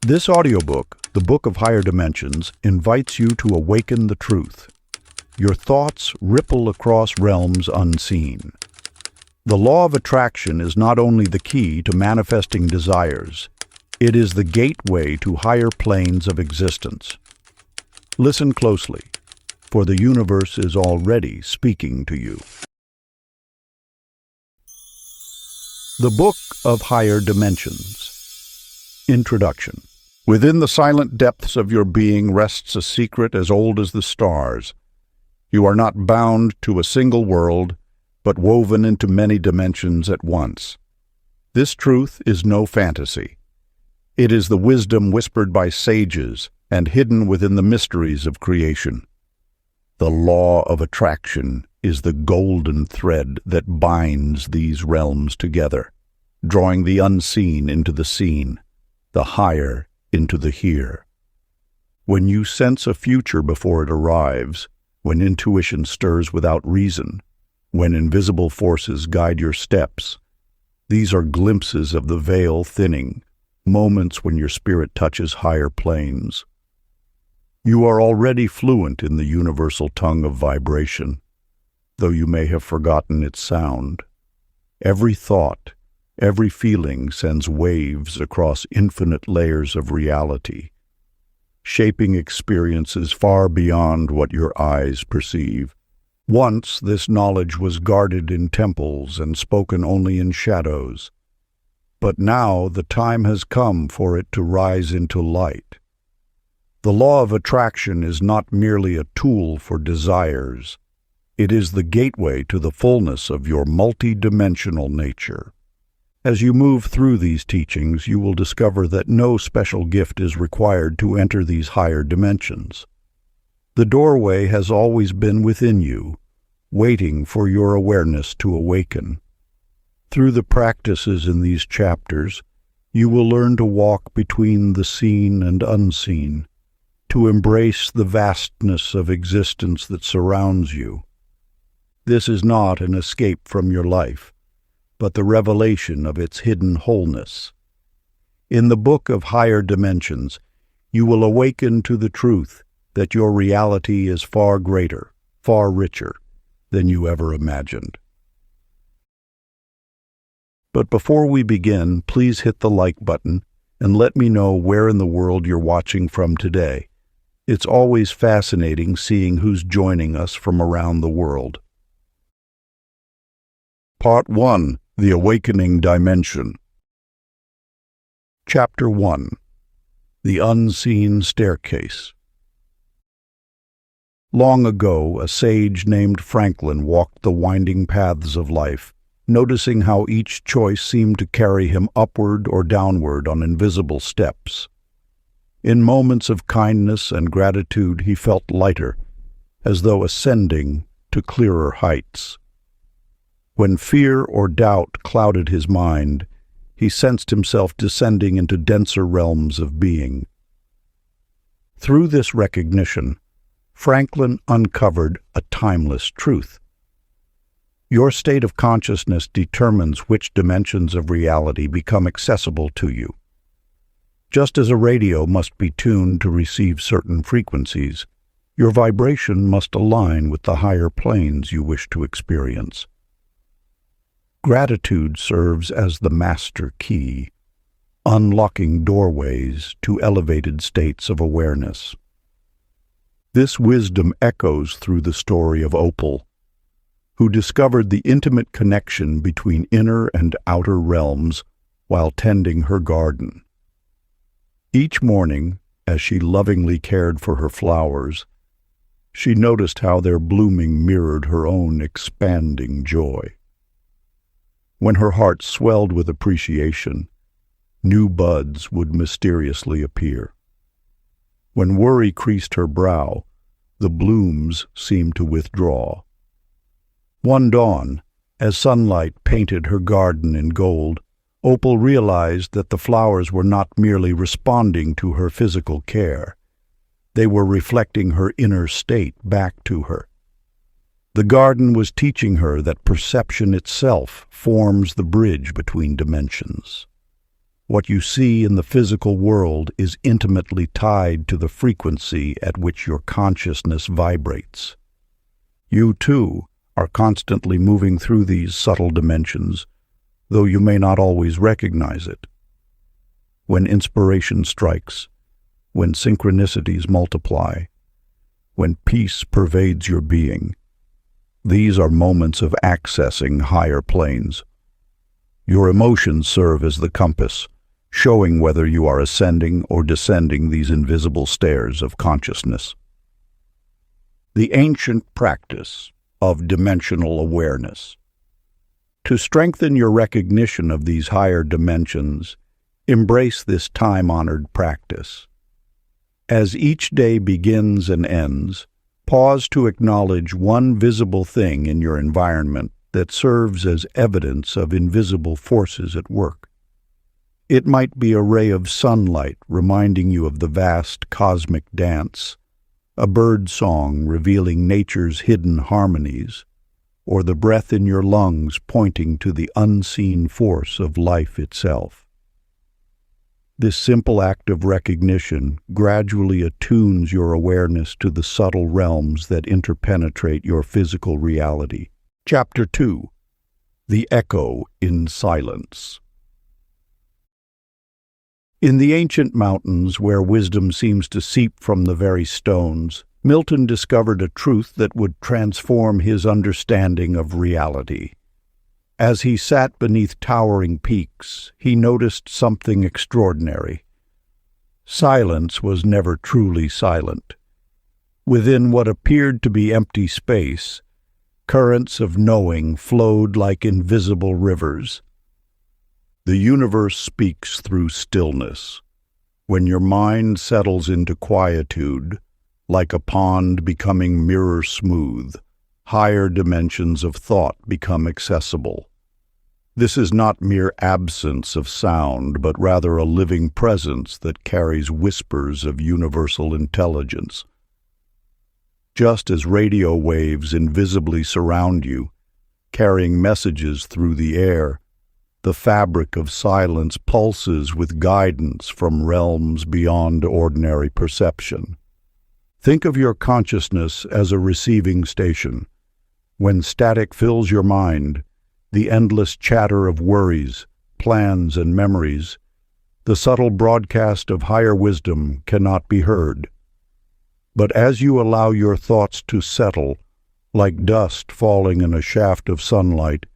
This audiobook, The Book of Higher Dimensions, invites you to awaken the truth. Your thoughts ripple across realms unseen. The law of attraction is not only the key to manifesting desires, it is the gateway to higher planes of existence. Listen closely, for the universe is already speaking to you. The Book of Higher Dimensions. Introduction. Within the silent depths of your being rests a secret as old as the stars. You are not bound to a single world, but woven into many dimensions at once. This truth is no fantasy. It is the wisdom whispered by sages and hidden within the mysteries of creation. The law of attraction is the golden thread that binds these realms together, drawing the unseen into the seen, the higher into the here. When you sense a future before it arrives, when intuition stirs without reason, when invisible forces guide your steps, these are glimpses of the veil thinning, moments when your spirit touches higher planes. You are already fluent in the universal tongue of vibration, though you may have forgotten its sound. Every thought, every feeling sends waves across infinite layers of reality, shaping experiences far beyond what your eyes perceive. Once this knowledge was guarded in temples and spoken only in shadows, but now the time has come for it to rise into light. The law of attraction is not merely a tool for desires. It is the gateway to the fullness of your multidimensional nature. As you move through these teachings, you will discover that no special gift is required to enter these higher dimensions. The doorway has always been within you, waiting for your awareness to awaken. Through the practices in these chapters, you will learn to walk between the seen and unseen, to embrace the vastness of existence that surrounds you. This is not an escape from your life, but the revelation of its hidden wholeness. In the Book of Higher Dimensions, you will awaken to the truth that your reality is far greater, far richer than you ever imagined. But before we begin, please hit the like button and let me know where in the world you're watching from today. It's always fascinating seeing who's joining us from around the world. Part 1. The Awakening Dimension. Chapter 1. The Unseen Staircase. Long ago, a sage named Franklin walked the winding paths of life, noticing how each choice seemed to carry him upward or downward on invisible steps. In moments of kindness and gratitude, he felt lighter, as though ascending to clearer heights. When fear or doubt clouded his mind, he sensed himself descending into denser realms of being. Through this recognition, Franklin uncovered a timeless truth. Your state of consciousness determines which dimensions of reality become accessible to you. Just as a radio must be tuned to receive certain frequencies, your vibration must align with the higher planes you wish to experience. Gratitude serves as the master key, unlocking doorways to elevated states of awareness. This wisdom echoes through the story of Opal, who discovered the intimate connection between inner and outer realms while tending her garden. Each morning, as she lovingly cared for her flowers, she noticed how their blooming mirrored her own expanding joy. When her heart swelled with appreciation, new buds would mysteriously appear. When worry creased her brow, the blooms seemed to withdraw. One dawn, as sunlight painted her garden in gold, Opal realized that the flowers were not merely responding to her physical care. They were reflecting her inner state back to her. The garden was teaching her that perception itself forms the bridge between dimensions. What you see in the physical world is intimately tied to the frequency at which your consciousness vibrates. You, too, are constantly moving through these subtle dimensions, though you may not always recognize it. When inspiration strikes, when synchronicities multiply, when peace pervades your being, these are moments of accessing higher planes. Your emotions serve as the compass, showing whether you are ascending or descending these invisible stairs of consciousness. The ancient practice of dimensional awareness. To strengthen your recognition of these higher dimensions, embrace this time-honored practice. As each day begins and ends, pause to acknowledge one visible thing in your environment that serves as evidence of invisible forces at work. It might be a ray of sunlight reminding you of the vast cosmic dance, a bird song revealing nature's hidden harmonies, or the breath in your lungs pointing to the unseen force of life itself. This simple act of recognition gradually attunes your awareness to the subtle realms that interpenetrate your physical reality. Chapter 2. The Echo in Silence. In the ancient mountains, where wisdom seems to seep from the very stones, Milton discovered a truth that would transform his understanding of reality. As he sat beneath towering peaks, he noticed something extraordinary. Silence was never truly silent. Within what appeared to be empty space, currents of knowing flowed like invisible rivers. The universe speaks through stillness. When your mind settles into quietude, like a pond becoming mirror smooth, higher dimensions of thought become accessible. This is not mere absence of sound, but rather a living presence that carries whispers of universal intelligence. Just as radio waves invisibly surround you, carrying messages through the air, the fabric of silence pulses with guidance from realms beyond ordinary perception. Think of your consciousness as a receiving station. When static fills your mind, the endless chatter of worries, plans, and memories, the subtle broadcast of higher wisdom cannot be heard. But as you allow your thoughts to settle, like dust falling in a shaft of sunlight,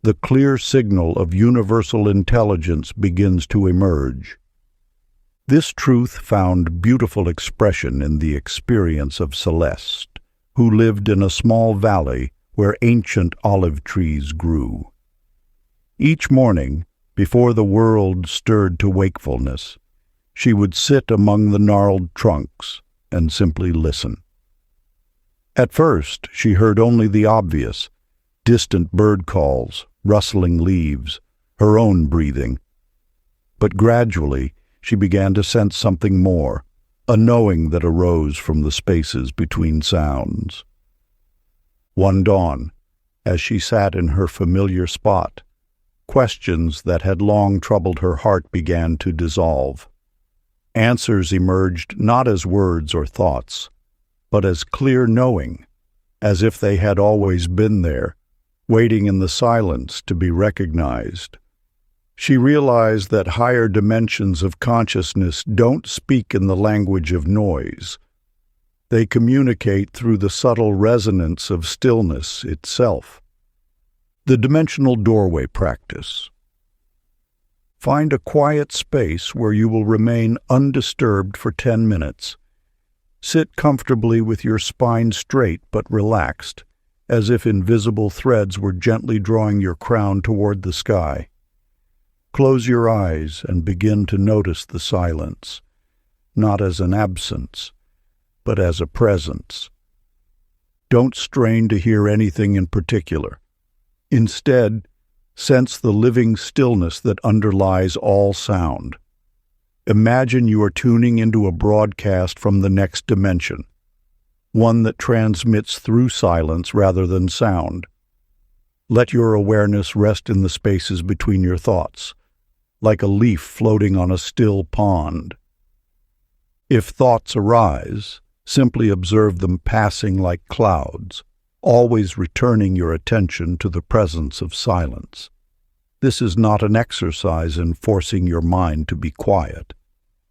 the clear signal of universal intelligence begins to emerge. This truth found beautiful expression in the experience of Celeste, who lived in a small valley where ancient olive trees grew. Each morning, before the world stirred to wakefulness, she would sit among the gnarled trunks and simply listen. At first, she heard only the obvious, distant bird calls, rustling leaves, her own breathing. But gradually, she began to sense something more, a knowing that arose from the spaces between sounds. One dawn, as she sat in her familiar spot, questions that had long troubled her heart began to dissolve. Answers emerged not as words or thoughts, but as clear knowing, as if they had always been there, waiting in the silence to be recognized. She realized that higher dimensions of consciousness don't speak in the language of noise. They communicate through the subtle resonance of stillness itself. The dimensional doorway practice. Find a quiet space where you will remain undisturbed for 10 minutes. Sit comfortably with your spine straight but relaxed, as if invisible threads were gently drawing your crown toward the sky. Close your eyes and begin to notice the silence, not as an absence, but as a presence. Don't strain to hear anything in particular. Instead, sense the living stillness that underlies all sound. Imagine you are tuning into a broadcast from the next dimension, one that transmits through silence rather than sound. Let your awareness rest in the spaces between your thoughts, like a leaf floating on a still pond. If thoughts arise, simply observe them passing like clouds, always returning your attention to the presence of silence. This is not an exercise in forcing your mind to be quiet,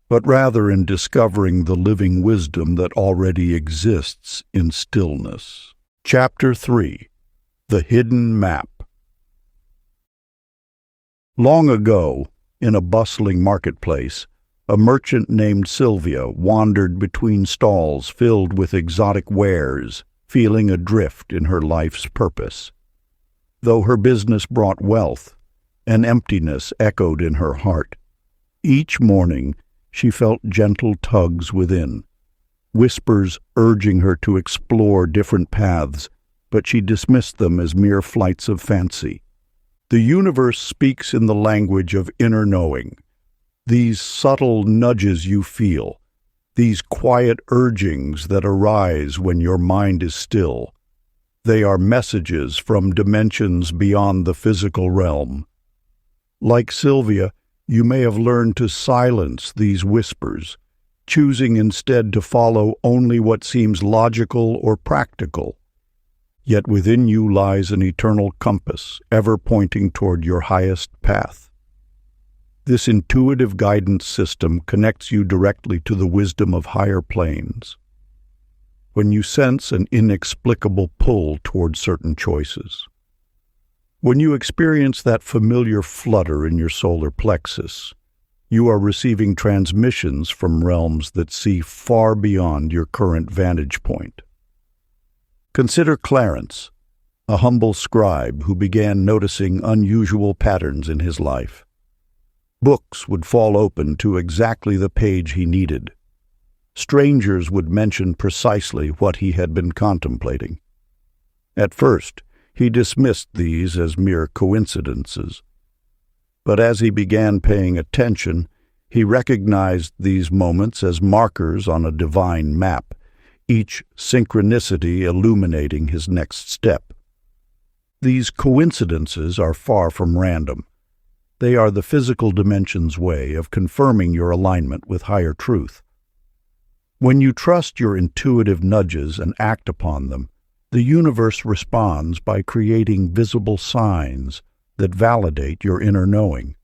but rather in discovering the living wisdom that already exists in stillness. Chapter 3. The Hidden Map. Long ago, in a bustling marketplace, a merchant named Sylvia wandered between stalls filled with exotic wares, feeling adrift in her life's purpose. Though her business brought wealth, an emptiness echoed in her heart. Each morning, she felt gentle tugs within, whispers urging her to explore different paths, but she dismissed them as mere flights of fancy. The universe speaks in the language of inner knowing. These subtle nudges you feel, these quiet urgings that arise when your mind is still, they are messages from dimensions beyond the physical realm. Like Sylvia, you may have learned to silence these whispers, choosing instead to follow only what seems logical or practical. Yet within you lies an eternal compass, ever pointing toward your highest path. This intuitive guidance system connects you directly to the wisdom of higher planes. When you sense an inexplicable pull toward certain choices, when you experience that familiar flutter in your solar plexus, you are receiving transmissions from realms that see far beyond your current vantage point. Consider Clarence, a humble scribe who began noticing unusual patterns in his life. Books would fall open to exactly the page he needed. Strangers would mention precisely what he had been contemplating. At first, he dismissed these as mere coincidences. But as he began paying attention, he recognized these moments as markers on a divine map, each synchronicity illuminating his next step. These coincidences are far from random. They are the physical dimension's way of confirming your alignment with higher truth. When you trust your intuitive nudges and act upon them, the universe responds by creating visible signs that validate your inner knowing.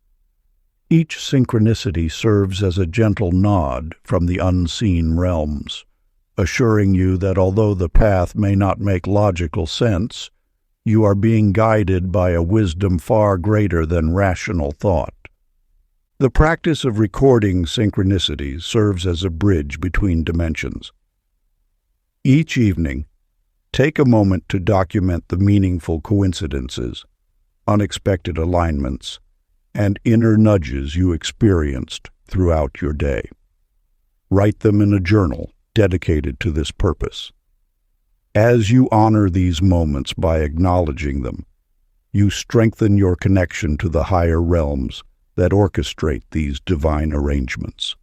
Each synchronicity serves as a gentle nod from the unseen realms, assuring you that although the path may not make logical sense, you are being guided by a wisdom far greater than rational thought. The practice of recording synchronicities serves as a bridge between dimensions. Each evening, take a moment to document the meaningful coincidences, unexpected alignments, and inner nudges you experienced throughout your day. Write them in a journal dedicated to this purpose. As you honor these moments by acknowledging them, you strengthen your connection to the higher realms that orchestrate these divine arrangements.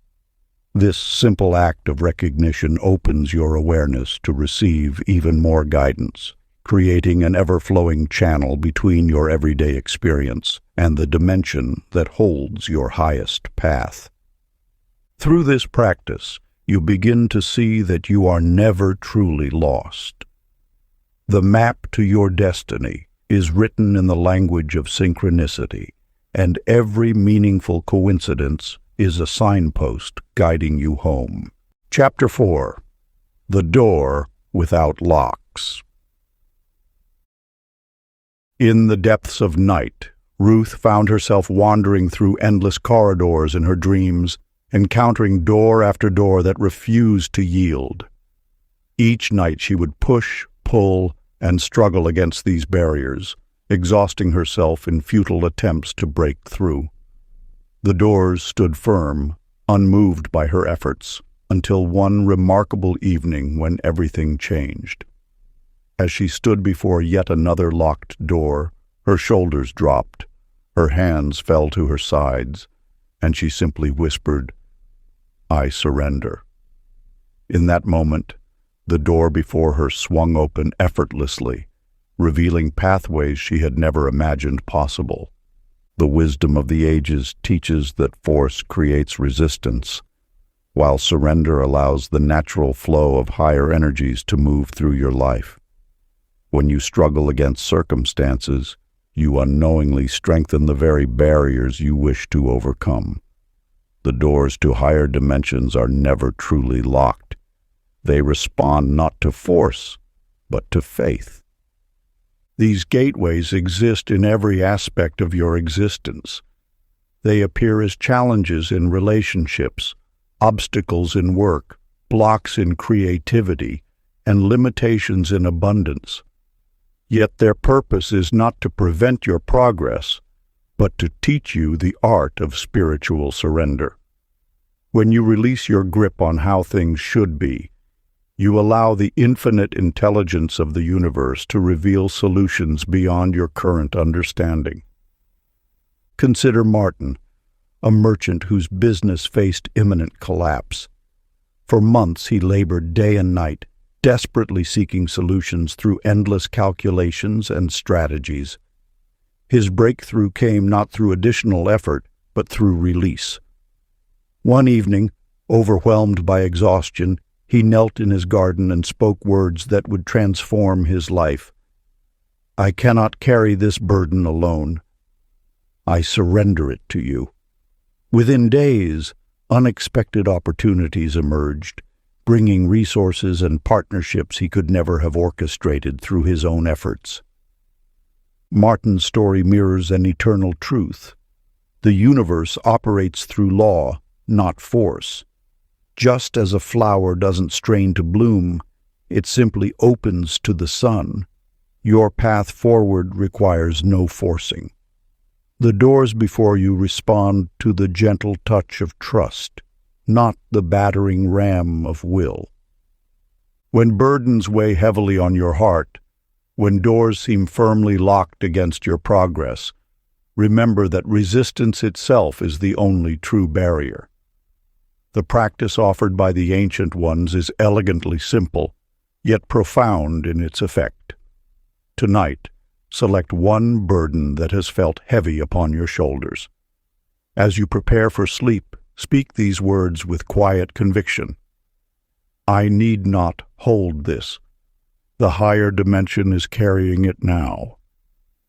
This simple act of recognition opens your awareness to receive even more guidance, creating an ever-flowing channel between your everyday experience and the dimension that holds your highest path. Through this practice, you begin to see that you are never truly lost. The map to your destiny is written in the language of synchronicity, and every meaningful coincidence is a signpost guiding you home. Chapter 4. The Door Without Locks. In the depths of night, Ruth found herself wandering through endless corridors in her dreams, encountering door after door that refused to yield. Each night she would push, pull, and struggle against these barriers, exhausting herself in futile attempts to break through. The doors stood firm, unmoved by her efforts, until one remarkable evening when everything changed. As she stood before yet another locked door, her shoulders dropped, her hands fell to her sides, and she simply whispered, "I surrender." In that moment, the door before her swung open effortlessly, revealing pathways she had never imagined possible. The wisdom of the ages teaches that force creates resistance, while surrender allows the natural flow of higher energies to move through your life. When you struggle against circumstances, you unknowingly strengthen the very barriers you wish to overcome. The doors to higher dimensions are never truly locked. They respond not to force, but to faith. These gateways exist in every aspect of your existence. They appear as challenges in relationships, obstacles in work, blocks in creativity, and limitations in abundance. Yet their purpose is not to prevent your progress, but to teach you the art of spiritual surrender. When you release your grip on how things should be, you allow the infinite intelligence of the universe to reveal solutions beyond your current understanding. Consider Martin, a merchant whose business faced imminent collapse. For months he labored day and night, desperately seeking solutions through endless calculations and strategies. His breakthrough came not through additional effort, but through release. One evening, overwhelmed by exhaustion, he knelt in his garden and spoke words that would transform his life. "I cannot carry this burden alone. I surrender it to you." Within days, unexpected opportunities emerged, bringing resources and partnerships he could never have orchestrated through his own efforts. Martin's story mirrors an eternal truth. The universe operates through law, not force. Just as a flower doesn't strain to bloom, it simply opens to the sun. Your path forward requires no forcing. The doors before you respond to the gentle touch of trust, not the battering ram of will. When burdens weigh heavily on your heart, when doors seem firmly locked against your progress, remember that resistance itself is the only true barrier. The practice offered by the ancient ones is elegantly simple, yet profound in its effect. Tonight, select one burden that has felt heavy upon your shoulders. As you prepare for sleep, speak these words with quiet conviction. "I need not hold this. The higher dimension is carrying it now."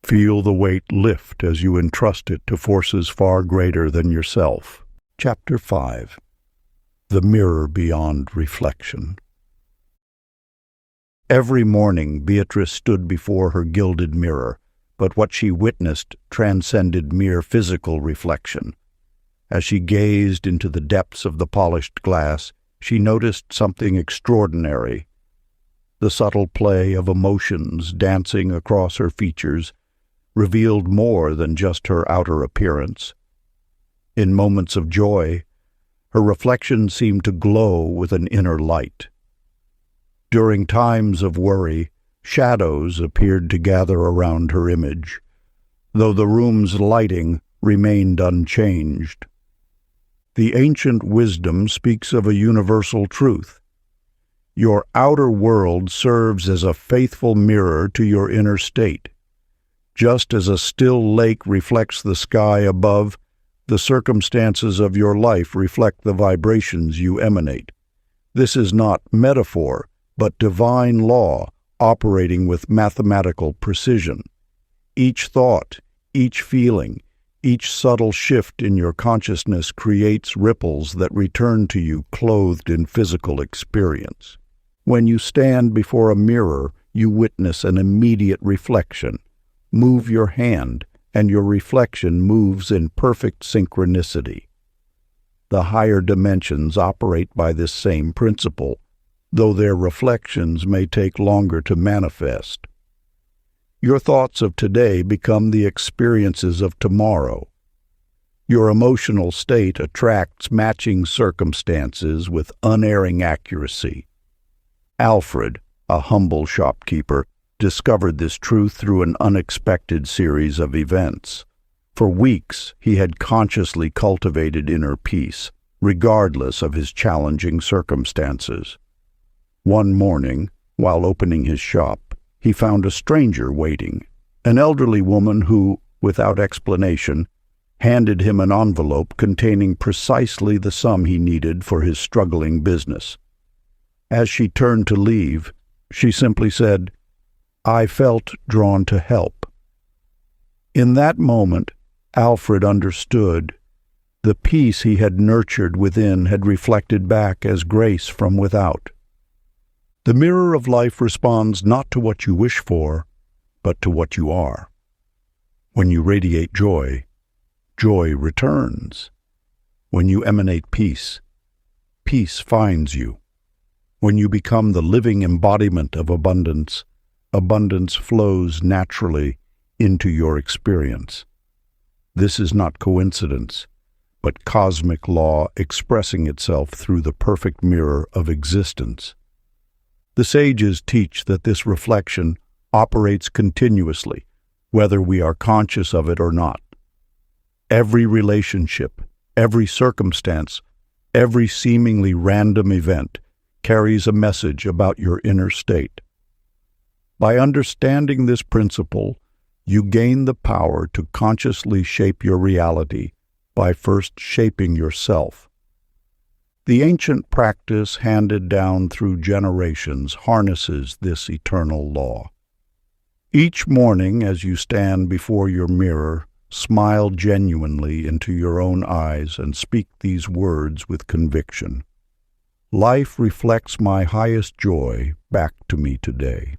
Feel the weight lift as you entrust it to forces far greater than yourself. Chapter 5. The Mirror Beyond Reflection. Every morning Beatrice stood before her gilded mirror, but what she witnessed transcended mere physical reflection. As she gazed into the depths of the polished glass, she noticed something extraordinary. The subtle play of emotions dancing across her features revealed more than just her outer appearance. In moments of joy, her reflection seemed to glow with an inner light. During times of worry, shadows appeared to gather around her image, though the room's lighting remained unchanged. The ancient wisdom speaks of a universal truth. Your outer world serves as a faithful mirror to your inner state. Just as a still lake reflects the sky above, the circumstances of your life reflect the vibrations you emanate. This is not metaphor, but divine law operating with mathematical precision. Each thought, each feeling, each subtle shift in your consciousness creates ripples that return to you clothed in physical experience. When you stand before a mirror, you witness an immediate reflection. Move your hand, and your reflection moves in perfect synchronicity. The higher dimensions operate by this same principle, though their reflections may take longer to manifest. Your thoughts of today become the experiences of tomorrow. Your emotional state attracts matching circumstances with unerring accuracy. Alfred, a humble shopkeeper, discovered this truth through an unexpected series of events. For weeks, he had consciously cultivated inner peace, regardless of his challenging circumstances. One morning, while opening his shop, he found a stranger waiting, an elderly woman who, without explanation, handed him an envelope containing precisely the sum he needed for his struggling business. As she turned to leave, she simply said, "I felt drawn to help." In that moment, Alfred understood. The peace he had nurtured within had reflected back as grace from without. The mirror of life responds not to what you wish for, but to what you are. When you radiate joy, joy returns. When you emanate peace, peace finds you. When you become the living embodiment of abundance, abundance flows naturally into your experience. This is not coincidence, but cosmic law expressing itself through the perfect mirror of existence. The sages teach that this reflection operates continuously, whether we are conscious of it or not. Every relationship, every circumstance, every seemingly random event carries a message about your inner state. By understanding this principle, you gain the power to consciously shape your reality by first shaping yourself. The ancient practice handed down through generations harnesses this eternal law. Each morning as you stand before your mirror, smile genuinely into your own eyes and speak these words with conviction. Life reflects my highest joy back to me today.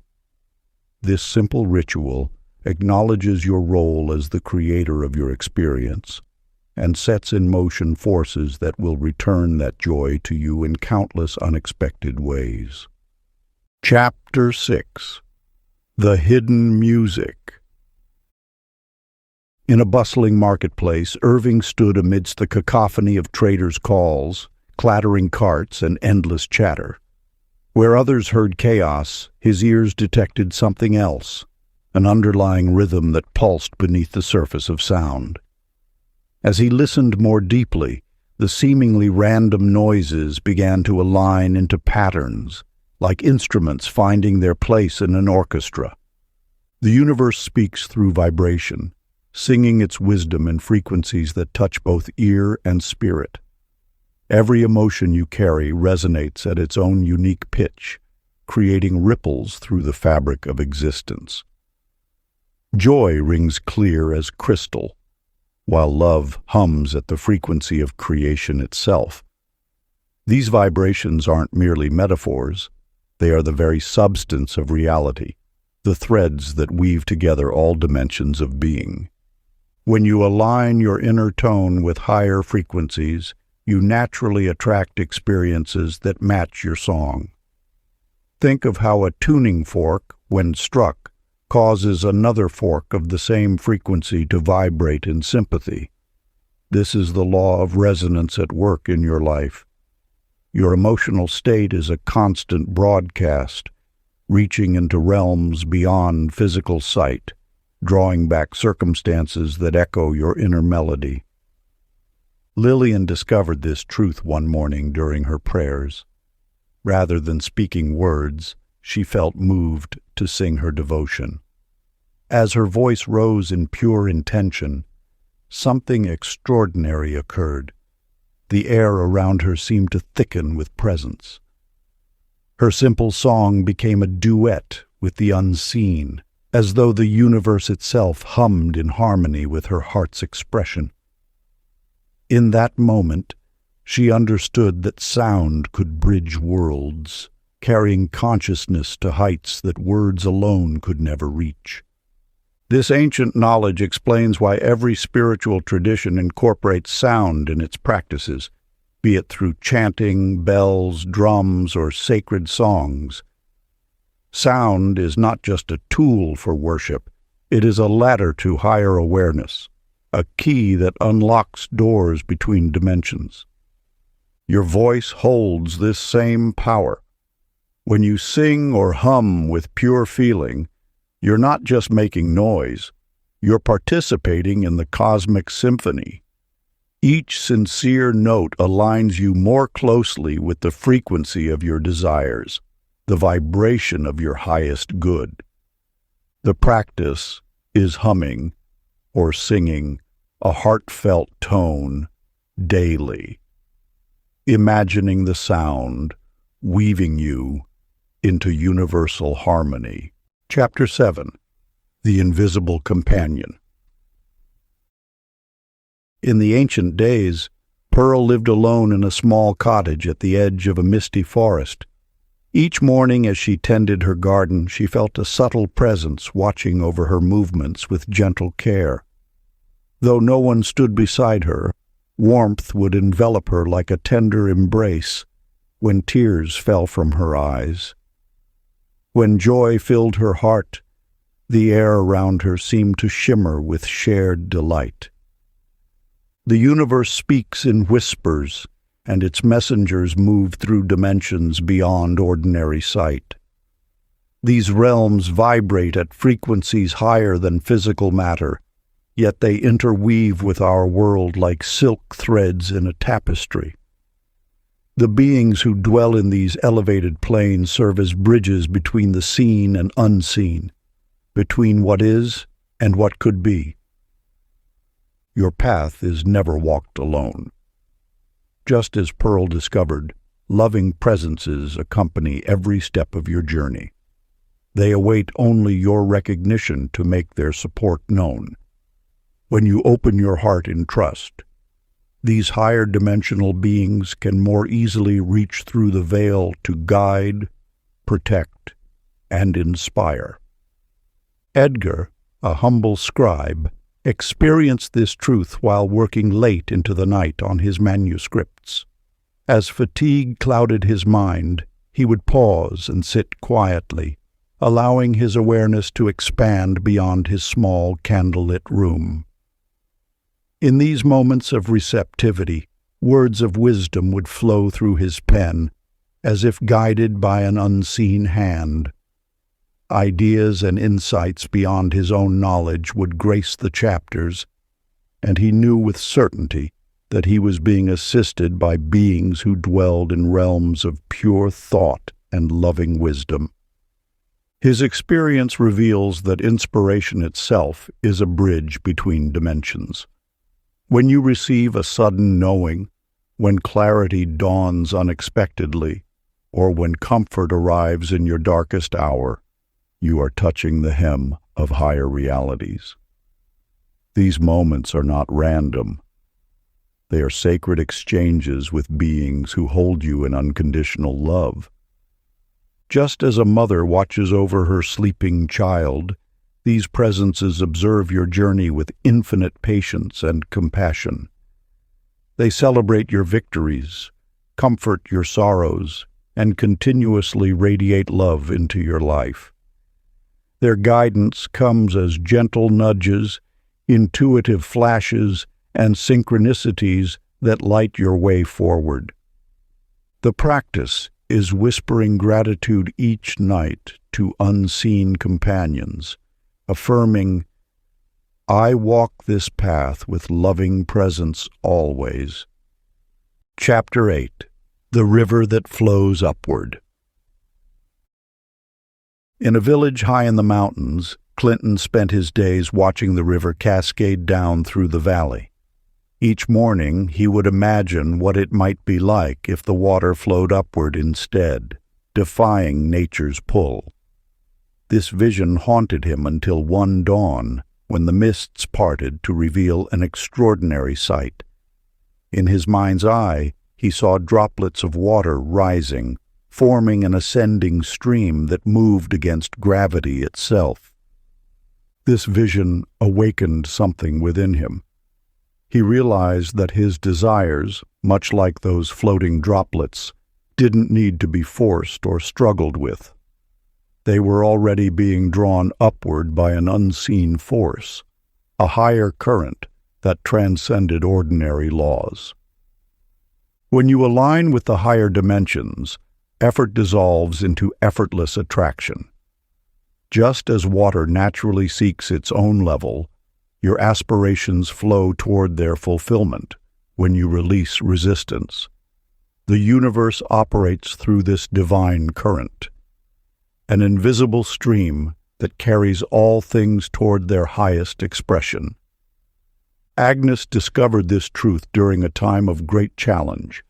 This simple ritual acknowledges your role as the creator of your experience and sets in motion forces that will return that joy to you in countless unexpected ways. Chapter 6. The Hidden Music. In a bustling marketplace, Irving stood amidst the cacophony of traders' calls, clattering carts, and endless chatter. Where others heard chaos, his ears detected something else, an underlying rhythm that pulsed beneath the surface of sound. As he listened more deeply, the seemingly random noises began to align into patterns, like instruments finding their place in an orchestra. The universe speaks through vibration, singing its wisdom in frequencies that touch both ear and spirit. Every emotion you carry resonates at its own unique pitch, creating ripples through the fabric of existence. Joy rings clear as crystal, while love hums at the frequency of creation itself. These vibrations aren't merely metaphors, they are the very substance of reality, the threads that weave together all dimensions of being. When you align your inner tone with higher frequencies, you naturally attract experiences that match your song. Think of how a tuning fork, when struck, causes another fork of the same frequency to vibrate in sympathy. This is the law of resonance at work in your life. Your emotional state is a constant broadcast, reaching into realms beyond physical sight, drawing back circumstances that echo your inner melody. Lillian discovered this truth one morning during her prayers. Rather than speaking words, she felt moved to sing her devotion. As her voice rose in pure intention, something extraordinary occurred. The air around her seemed to thicken with presence. Her simple song became a duet with the unseen, as though the universe itself hummed in harmony with her heart's expression. In that moment, she understood that sound could bridge worlds, carrying consciousness to heights that words alone could never reach. This ancient knowledge explains why every spiritual tradition incorporates sound in its practices, be it through chanting, bells, drums, or sacred songs. Sound is not just a tool for worship, it is a ladder to higher awareness, a key that unlocks doors between dimensions. Your voice holds this same power. When you sing or hum with pure feeling, you're not just making noise, you're participating in the cosmic symphony. Each sincere note aligns you more closely with the frequency of your desires, the vibration of your highest good. The practice is humming or singing a heartfelt tone daily, imagining the sound weaving you into universal harmony. Chapter 7. The Invisible Companion. In the ancient days, Pearl lived alone in a small cottage at the edge of a misty forest. Each morning as she tended her garden, she felt a subtle presence watching over her movements with gentle care. Though no one stood beside her, warmth would envelop her like a tender embrace when tears fell from her eyes. When joy filled her heart, the air around her seemed to shimmer with shared delight. The universe speaks in whispers, and its messengers move through dimensions beyond ordinary sight. These realms vibrate at frequencies higher than physical matter, yet they interweave with our world like silk threads in a tapestry. The beings who dwell in these elevated planes serve as bridges between the seen and unseen, between what is and what could be. Your path is never walked alone. Just as Pearl discovered, loving presences accompany every step of your journey. They await only your recognition to make their support known. When you open your heart in trust, these higher dimensional beings can more easily reach through the veil to guide, protect, and inspire. Edgar, a humble scribe, experienced this truth while working late into the night on his manuscripts. As fatigue clouded his mind, he would pause and sit quietly, allowing his awareness to expand beyond his small candlelit room. In these moments of receptivity, words of wisdom would flow through his pen, as if guided by an unseen hand. Ideas and insights beyond his own knowledge would grace the chapters, and he knew with certainty that he was being assisted by beings who dwelled in realms of pure thought and loving wisdom. His experience reveals that inspiration itself is a bridge between dimensions. When you receive a sudden knowing, when clarity dawns unexpectedly, or when comfort arrives in your darkest hour, you are touching the hem of higher realities. These moments are not random. They are sacred exchanges with beings who hold you in unconditional love. Just as a mother watches over her sleeping child, these presences observe your journey with infinite patience and compassion. They celebrate your victories, comfort your sorrows, and continuously radiate love into your life. Their guidance comes as gentle nudges, intuitive flashes, and synchronicities that light your way forward. The practice is whispering gratitude each night to unseen companions, affirming, "I walk this path with loving presence always." Chapter 8. The River That Flows Upward. In a village high in the mountains, Clinton spent his days watching the river cascade down through the valley. Each morning he would imagine what it might be like if the water flowed upward instead, defying nature's pull. This vision haunted him until one dawn, when the mists parted to reveal an extraordinary sight. In his mind's eye, he saw droplets of water rising, forming an ascending stream that moved against gravity itself. This vision awakened something within him. He realized that his desires, much like those floating droplets, didn't need to be forced or struggled with. They were already being drawn upward by an unseen force, a higher current that transcended ordinary laws. When you align with the higher dimensions, effort dissolves into effortless attraction. Just as water naturally seeks its own level, your aspirations flow toward their fulfillment when you release resistance. The universe operates through this divine current, an invisible stream that carries all things toward their highest expression. Agnes discovered this truth during a time of great challenge.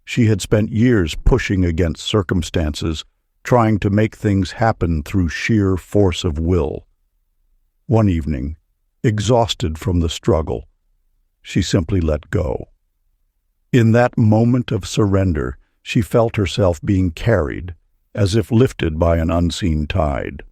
She had spent years pushing against circumstances, trying to make things happen through sheer force of will. One evening, exhausted from the struggle, she simply let go. In that moment of surrender, she felt herself being carried, as if lifted by an unseen tide.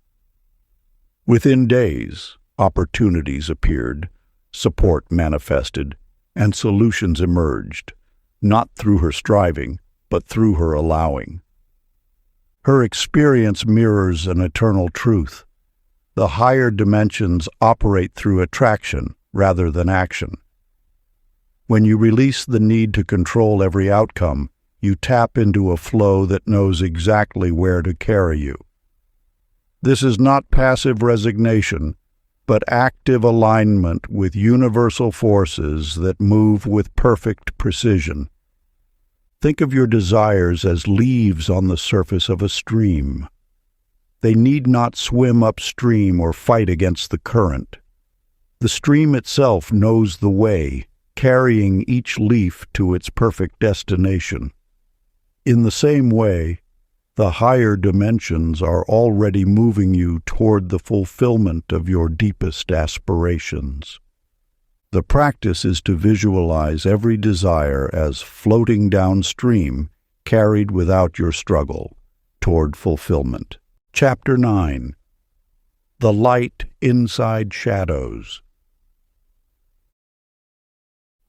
Within days, opportunities appeared, support manifested, and solutions emerged, not through her striving, but through her allowing. Her experience mirrors an eternal truth. The higher dimensions operate through attraction rather than action. When you release the need to control every outcome, you tap into a flow that knows exactly where to carry you. This is not passive resignation, but active alignment with universal forces that move with perfect precision. Think of your desires as leaves on the surface of a stream. They need not swim upstream or fight against the current. The stream itself knows the way, carrying each leaf to its perfect destination. In the same way, the higher dimensions are already moving you toward the fulfillment of your deepest aspirations. The practice is to visualize every desire as floating downstream, carried without your struggle, toward fulfillment. Chapter 9. The Light Inside Shadows.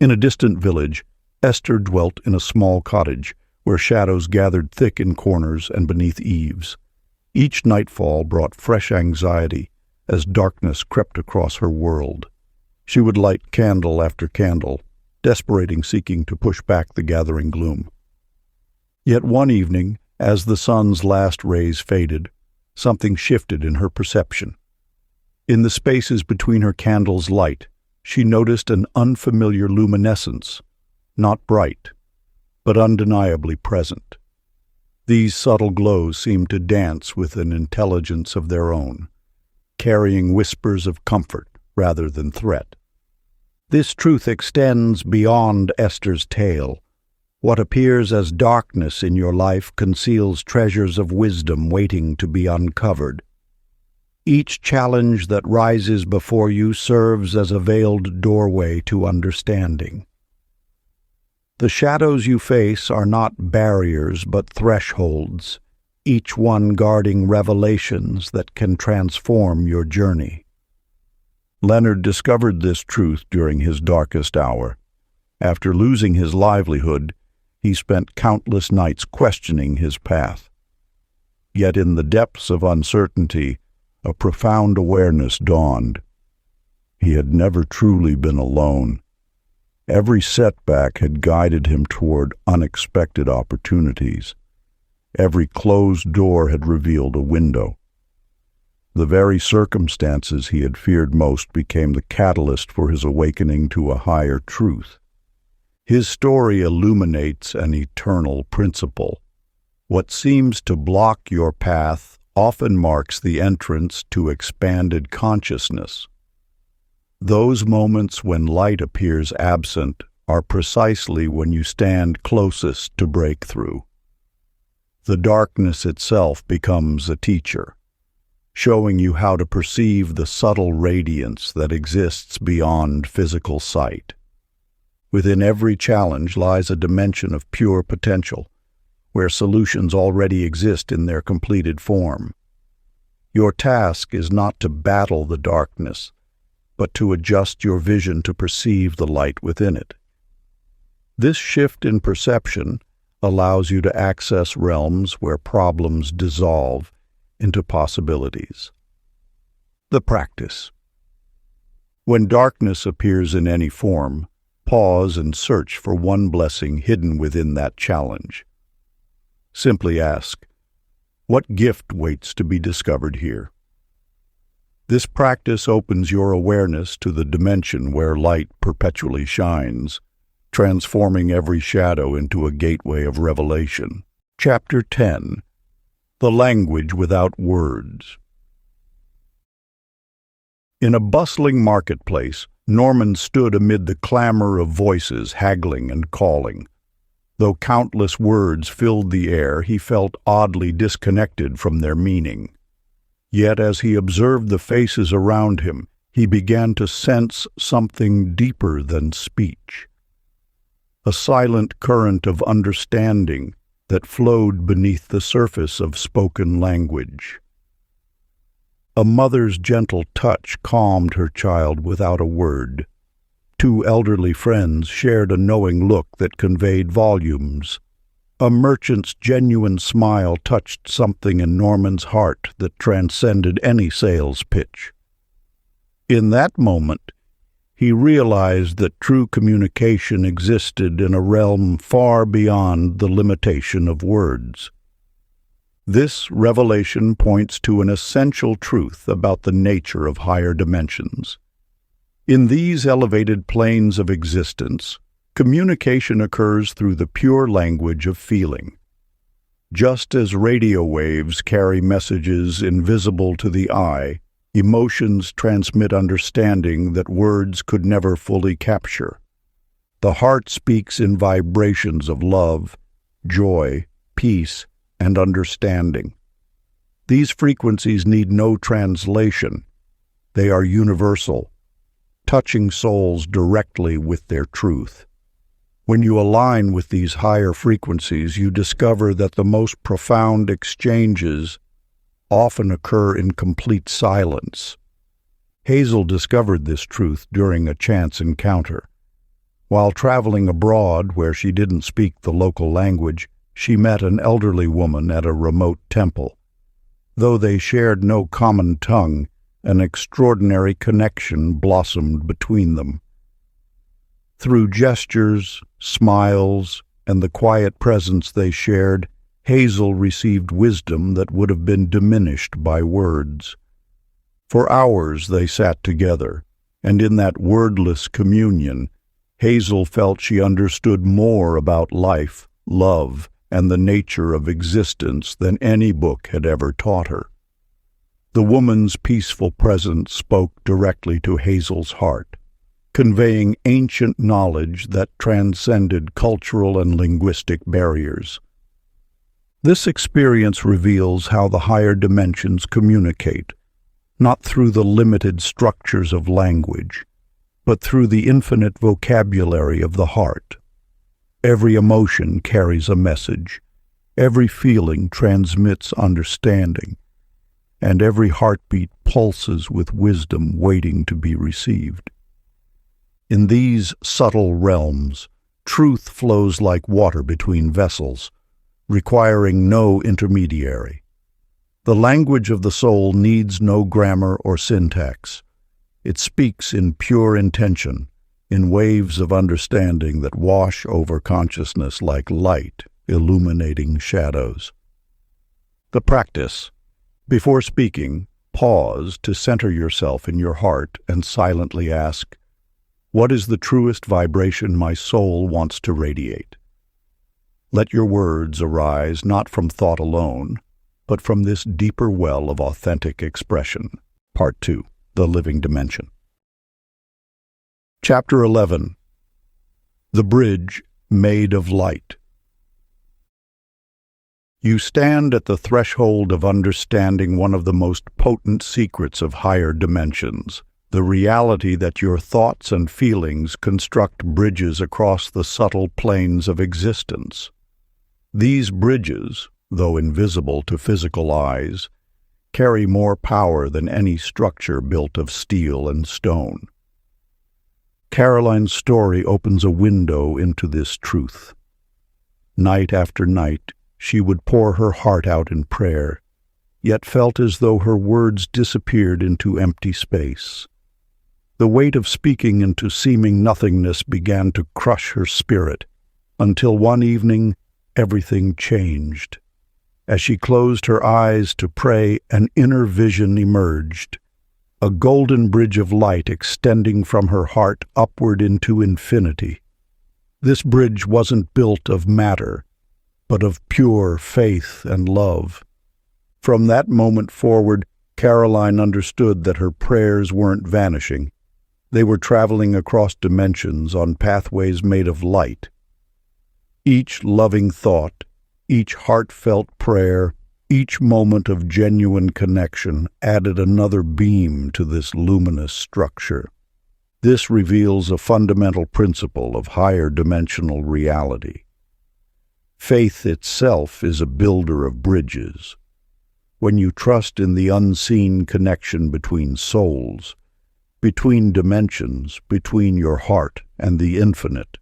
In a distant village, Esther dwelt in a small cottage, where shadows gathered thick in corners and beneath eaves. Each nightfall brought fresh anxiety as darkness crept across her world. She would light candle after candle, desperating seeking to push back the gathering gloom. Yet one evening, as the sun's last rays faded, something shifted in her perception. In the spaces between her candle's light, she noticed an unfamiliar luminescence, not bright, but undeniably present. These subtle glows seemed to dance with an intelligence of their own, carrying whispers of comfort rather than threat. This truth extends beyond Esther's tale. What appears as darkness in your life conceals treasures of wisdom waiting to be uncovered. Each challenge that rises before you serves as a veiled doorway to understanding. The shadows you face are not barriers but thresholds, each one guarding revelations that can transform your journey. Leonard discovered this truth during his darkest hour. After losing his livelihood, he spent countless nights questioning his path. Yet in the depths of uncertainty, a profound awareness dawned. He had never truly been alone. Every setback had guided him toward unexpected opportunities. Every closed door had revealed a window. The very circumstances he had feared most became the catalyst for his awakening to a higher truth. His story illuminates an eternal principle. What seems to block your path often marks the entrance to expanded consciousness. Those moments when light appears absent are precisely when you stand closest to breakthrough. The darkness itself becomes a teacher, showing you how to perceive the subtle radiance that exists beyond physical sight. Within every challenge lies a dimension of pure potential, where solutions already exist in their completed form. Your task is not to battle the darkness, but to adjust your vision to perceive the light within it. This shift in perception allows you to access realms where problems dissolve into possibilities. The practice. When darkness appears in any form, pause and search for one blessing hidden within that challenge. Simply ask, what gift waits to be discovered here? This practice opens your awareness to the dimension where light perpetually shines, transforming every shadow into a gateway of revelation. Chapter 10. The Language Without Words. In a bustling marketplace, Norman stood amid the clamor of voices haggling and calling. Though countless words filled the air, he felt oddly disconnected from their meaning. Yet as he observed the faces around him, he began to sense something deeper than speech. A silent current of understanding that flowed beneath the surface of spoken language. A mother's gentle touch calmed her child without a word. Two elderly friends shared a knowing look that conveyed volumes. A merchant's genuine smile touched something in Norman's heart that transcended any sales pitch. In that moment, he realized that true communication existed in a realm far beyond the limitation of words. This revelation points to an essential truth about the nature of higher dimensions. In these elevated planes of existence, communication occurs through the pure language of feeling. Just as radio waves carry messages invisible to the eye, emotions transmit understanding that words could never fully capture. The heart speaks in vibrations of love, joy, peace, and understanding. These frequencies need no translation. They are universal, touching souls directly with their truth. When you align with these higher frequencies, you discover that the most profound exchanges often occur in complete silence. Hazel discovered this truth during a chance encounter. While traveling abroad where she didn't speak the local language, she met an elderly woman at a remote temple. Though they shared no common tongue, an extraordinary connection blossomed between them. Through gestures, smiles, and the quiet presence they shared, Hazel received wisdom that would have been diminished by words. For hours they sat together, and in that wordless communion, Hazel felt she understood more about life, love, and the nature of existence than any book had ever taught her. The woman's peaceful presence spoke directly to Hazel's heart, conveying ancient knowledge that transcended cultural and linguistic barriers. This experience reveals how the higher dimensions communicate, not through the limited structures of language, but through the infinite vocabulary of the heart. Every emotion carries a message, every feeling transmits understanding, and every heartbeat pulses with wisdom waiting to be received. In these subtle realms, truth flows like water between vessels, requiring no intermediary. The language of the soul needs no grammar or syntax. It speaks in pure intention, in waves of understanding that wash over consciousness like light, illuminating shadows. The practice. Before speaking, pause to center yourself in your heart and silently ask, "What is the truest vibration my soul wants to radiate?" Let your words arise not from thought alone, but from this deeper well of authentic expression. Part 2. The Living Dimension. Chapter 11. The Bridge Made of Light. You stand at the threshold of understanding one of the most potent secrets of higher dimensions, the reality that your thoughts and feelings construct bridges across the subtle planes of existence. These bridges, though invisible to physical eyes, carry more power than any structure built of steel and stone. Caroline's story opens a window into this truth. Night after night, she would pour her heart out in prayer, yet felt as though her words disappeared into empty space. The weight of speaking into seeming nothingness began to crush her spirit, until one evening everything changed. As she closed her eyes to pray, an inner vision emerged, a golden bridge of light extending from her heart upward into infinity. This bridge wasn't built of matter, but of pure faith and love. From that moment forward, Caroline understood that her prayers weren't vanishing. They were traveling across dimensions on pathways made of light. Each loving thought, each heartfelt prayer, each moment of genuine connection added another beam to this luminous structure. This reveals a fundamental principle of higher dimensional reality. Faith itself is a builder of bridges. When you trust in the unseen connection between souls, between dimensions, between your heart and the infinite,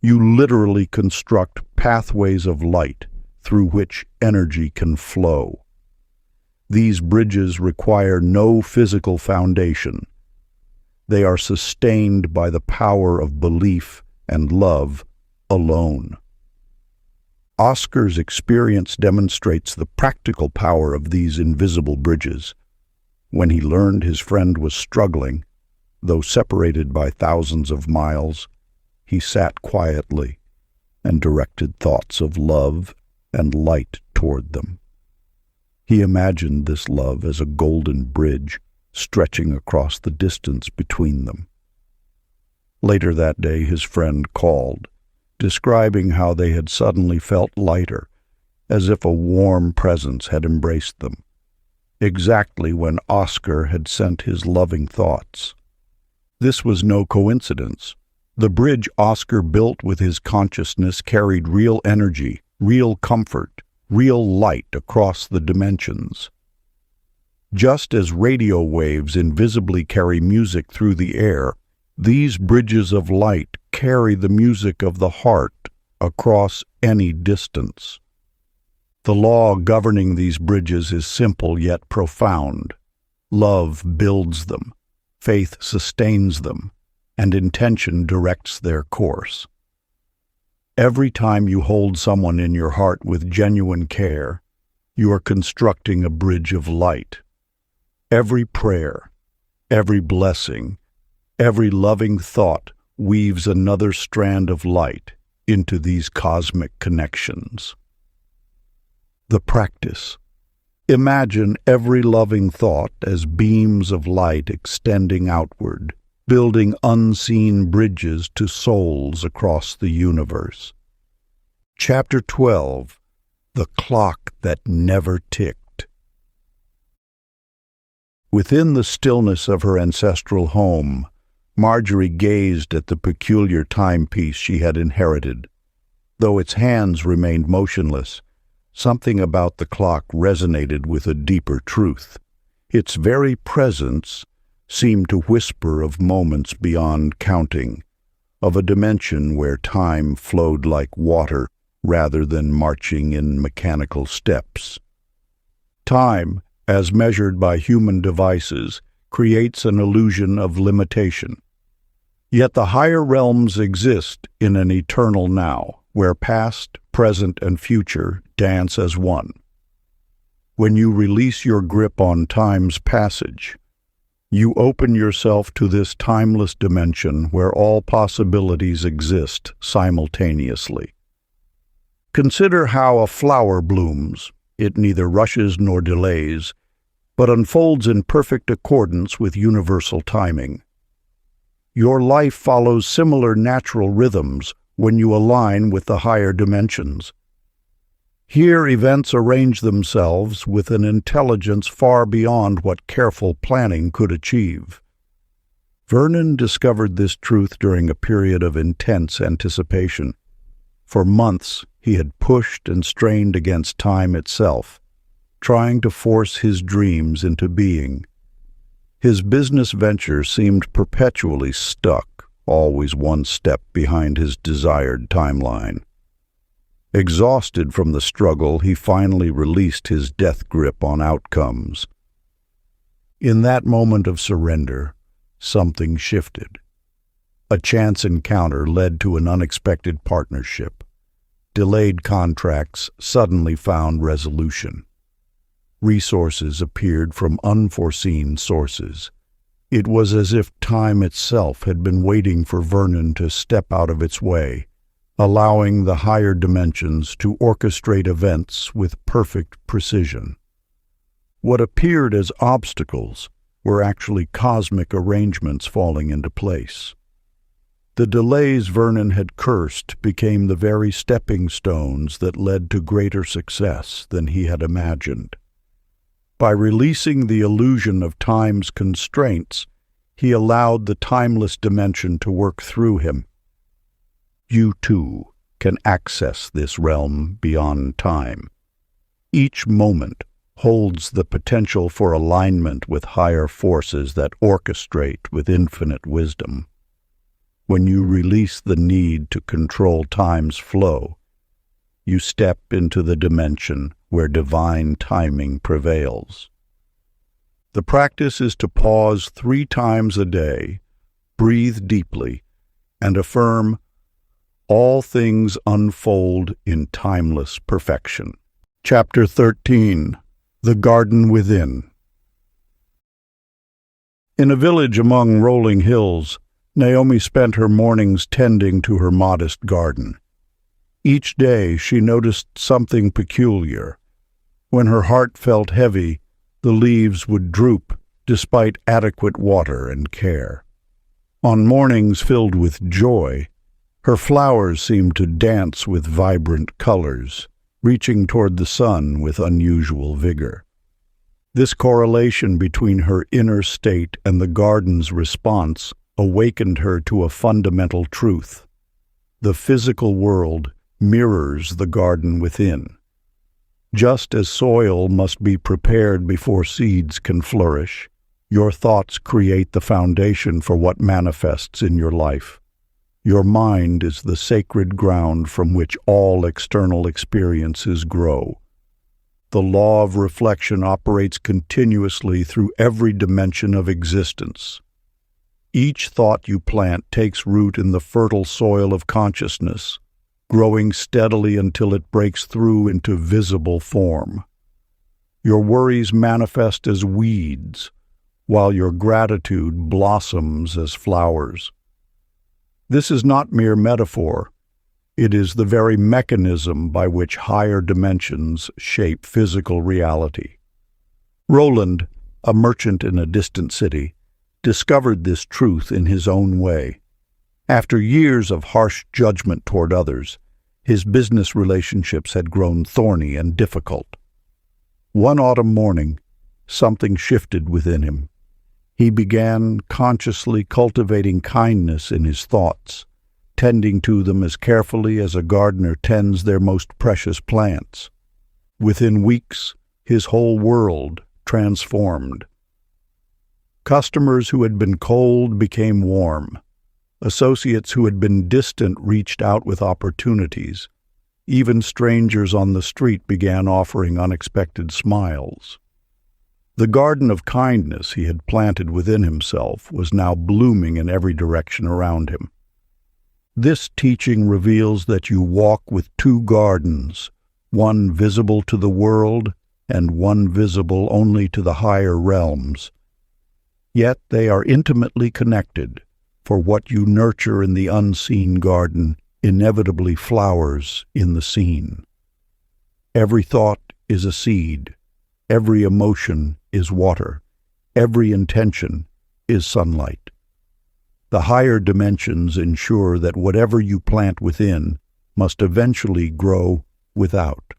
you literally construct pathways of light through which energy can flow. These bridges require no physical foundation. They are sustained by the power of belief and love alone. Oscar's experience demonstrates the practical power of these invisible bridges. When he learned his friend was struggling, though separated by thousands of miles, he sat quietly and directed thoughts of love and light toward them. He imagined this love as a golden bridge stretching across the distance between them. Later that day, his friend called, describing how they had suddenly felt lighter, as if a warm presence had embraced them, exactly when Oscar had sent his loving thoughts. This was no coincidence. The bridge Oscar built with his consciousness carried real energy, real comfort, real light across the dimensions. Just as radio waves invisibly carry music through the air, these bridges of light carry the music of the heart across any distance. The law governing these bridges is simple yet profound. Love builds them, faith sustains them, and intention directs their course. Every time you hold someone in your heart with genuine care, you are constructing a bridge of light. Every prayer, every blessing, every loving thought weaves another strand of light into these cosmic connections. The practice. Imagine every loving thought as beams of light extending outward, building unseen bridges to souls across the universe. Chapter 12. The Clock That Never Ticked. Within the stillness of her ancestral home, Marjorie gazed at the peculiar timepiece she had inherited. Though its hands remained motionless, something about the clock resonated with a deeper truth. Its very presence seemed to whisper of moments beyond counting, of a dimension where time flowed like water rather than marching in mechanical steps. Time, as measured by human devices, creates an illusion of limitation. Yet the higher realms exist in an eternal now, where past, present, and future dance as one. When you release your grip on time's passage, you open yourself to this timeless dimension where all possibilities exist simultaneously. Consider how a flower blooms. It neither rushes nor delays, but unfolds in perfect accordance with universal timing. Your life follows similar natural rhythms when you align with the higher dimensions. Here events arrange themselves with an intelligence far beyond what careful planning could achieve. Vernon discovered this truth during a period of intense anticipation. For months, he had pushed and strained against time itself, trying to force his dreams into being. His business venture seemed perpetually stuck, always one step behind his desired timeline. Exhausted from the struggle, he finally released his death grip on outcomes. In that moment of surrender, something shifted. A chance encounter led to an unexpected partnership. Delayed contracts suddenly found resolution. Resources appeared from unforeseen sources. It was as if time itself had been waiting for Vernon to step out of its way, allowing the higher dimensions to orchestrate events with perfect precision. What appeared as obstacles were actually cosmic arrangements falling into place. The delays Vernon had cursed became the very stepping stones that led to greater success than he had imagined. By releasing the illusion of time's constraints, he allowed the timeless dimension to work through him. You, too, can access this realm beyond time. Each moment holds the potential for alignment with higher forces that orchestrate with infinite wisdom. When you release the need to control time's flow, you step into the dimension where divine timing prevails. The practice is to pause 3 times a day, breathe deeply, and affirm, "All things unfold in timeless perfection." Chapter 13. The Garden Within. In a village among rolling hills, Naomi spent her mornings tending to her modest garden. Each day she noticed something peculiar. When her heart felt heavy, the leaves would droop despite adequate water and care. On mornings filled with joy, her flowers seemed to dance with vibrant colors, reaching toward the sun with unusual vigor. This correlation between her inner state and the garden's response awakened her to a fundamental truth. The physical world mirrors the garden within. Just as soil must be prepared before seeds can flourish, your thoughts create the foundation for what manifests in your life. Your mind is the sacred ground from which all external experiences grow. The law of reflection operates continuously through every dimension of existence. Each thought you plant takes root in the fertile soil of consciousness, growing steadily until it breaks through into visible form. Your worries manifest as weeds, while your gratitude blossoms as flowers. This is not mere metaphor. It is the very mechanism by which higher dimensions shape physical reality. Roland, a merchant in a distant city, discovered this truth in his own way. After years of harsh judgment toward others, his business relationships had grown thorny and difficult. One autumn morning, something shifted within him. He began consciously cultivating kindness in his thoughts, tending to them as carefully as a gardener tends their most precious plants. Within weeks, his whole world transformed. Customers who had been cold became warm. Associates who had been distant reached out with opportunities. Even strangers on the street began offering unexpected smiles. The garden of kindness he had planted within himself was now blooming in every direction around him. This teaching reveals that you walk with 2 gardens, one visible to the world and one visible only to the higher realms. Yet they are intimately connected, for what you nurture in the unseen garden inevitably flowers in the seen. Every thought is a seed, every emotion is water, every intention is sunlight. The higher dimensions ensure that whatever you plant within must eventually grow without.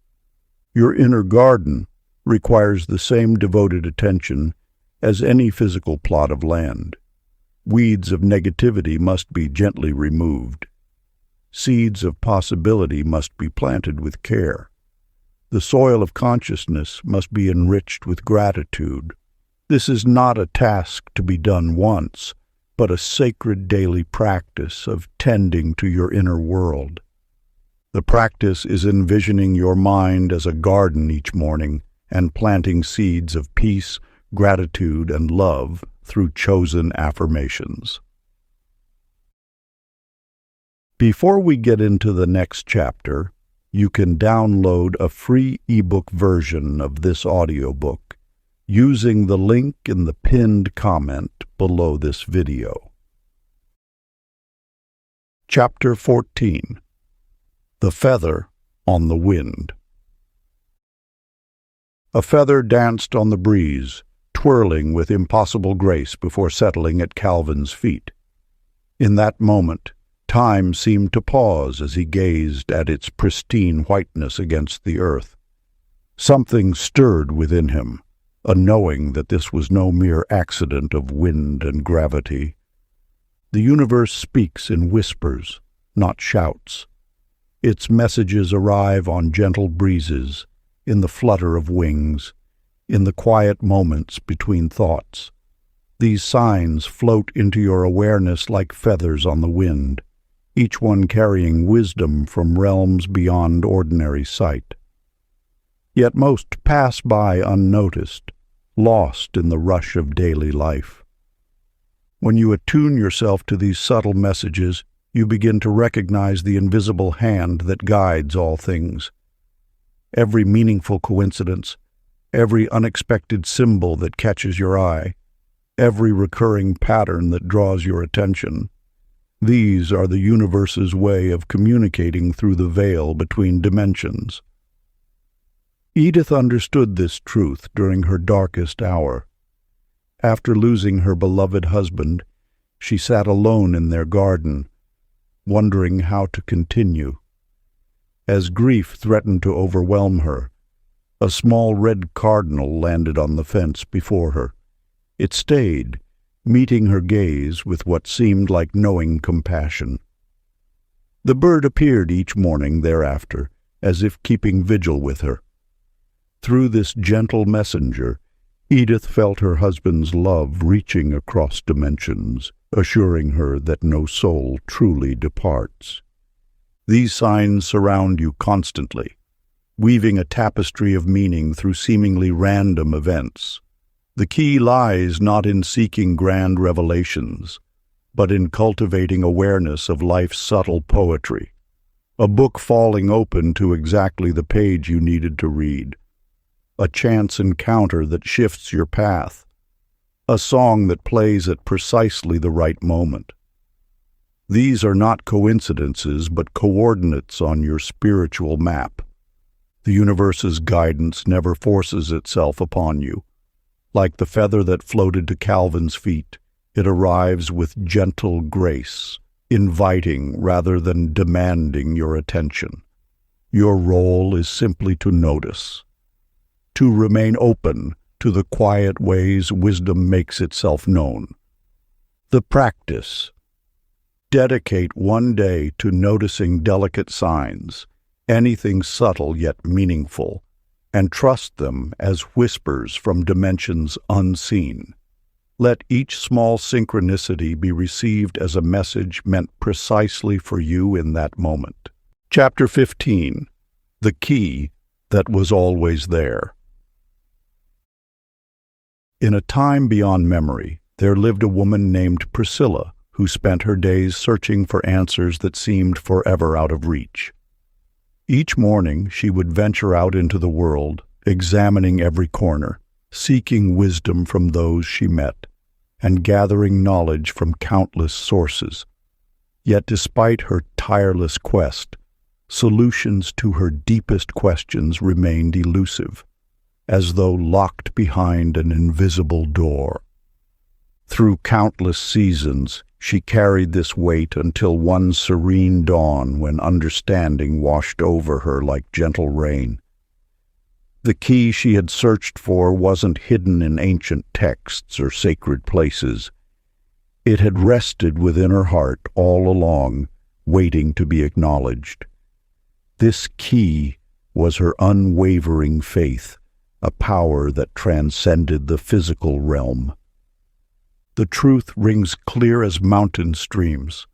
Your inner garden requires the same devoted attention as any physical plot of land. Weeds of negativity must be gently removed. Seeds of possibility must be planted with care. The soil of consciousness must be enriched with gratitude. This is not a task to be done once, but a sacred daily practice of tending to your inner world. The practice is envisioning your mind as a garden each morning and planting seeds of peace, gratitude, and love through chosen affirmations. Before we get into the next chapter, you can download a free ebook version of this audiobook using the link in the pinned comment below this video. Chapter 14. The Feather on the Wind. A feather danced on the breeze, twirling with impossible grace before settling at Calvin's feet. In that moment, time seemed to pause as he gazed at its pristine whiteness against the earth. Something stirred within him, a knowing that this was no mere accident of wind and gravity. The universe speaks in whispers, not shouts. Its messages arrive on gentle breezes, in the flutter of wings, in the quiet moments between thoughts. These signs float into your awareness like feathers on the wind, each one carrying wisdom from realms beyond ordinary sight. Yet most pass by unnoticed, lost in the rush of daily life. When you attune yourself to these subtle messages, you begin to recognize the invisible hand that guides all things. Every meaningful coincidence, every unexpected symbol that catches your eye, every recurring pattern that draws your attention. These are the universe's way of communicating through the veil between dimensions. Edith understood this truth during her darkest hour. After losing her beloved husband, she sat alone in their garden, wondering how to continue. As grief threatened to overwhelm her, a small red cardinal landed on the fence before her. It stayed, meeting her gaze with what seemed like knowing compassion. The bird appeared each morning thereafter, as if keeping vigil with her. Through this gentle messenger, Edith felt her husband's love reaching across dimensions, assuring her that no soul truly departs. These signs surround you constantly, weaving a tapestry of meaning through seemingly random events. The key lies not in seeking grand revelations, but in cultivating awareness of life's subtle poetry. A book falling open to exactly the page you needed to read. A chance encounter that shifts your path. A song that plays at precisely the right moment. These are not coincidences, but coordinates on your spiritual map. The universe's guidance never forces itself upon you. Like the feather that floated to Calvin's feet, it arrives with gentle grace, inviting rather than demanding your attention. Your role is simply to notice, to remain open to the quiet ways wisdom makes itself known. The practice. Dedicate one day to noticing delicate signs, anything subtle yet meaningful, and trust them as whispers from dimensions unseen. Let each small synchronicity be received as a message meant precisely for you in that moment. Chapter 15. The Key That Was Always There. In a time beyond memory, there lived a woman named Priscilla who spent her days searching for answers that seemed forever out of reach. Each morning she would venture out into the world, examining every corner, seeking wisdom from those she met, and gathering knowledge from countless sources. Yet despite her tireless quest, solutions to her deepest questions remained elusive, as though locked behind an invisible door. Through countless seasons, she carried this weight until one serene dawn when understanding washed over her like gentle rain. The key she had searched for wasn't hidden in ancient texts or sacred places. It had rested within her heart all along, waiting to be acknowledged. This key was her unwavering faith, a power that transcended the physical realm. The truth rings clear as mountain streams.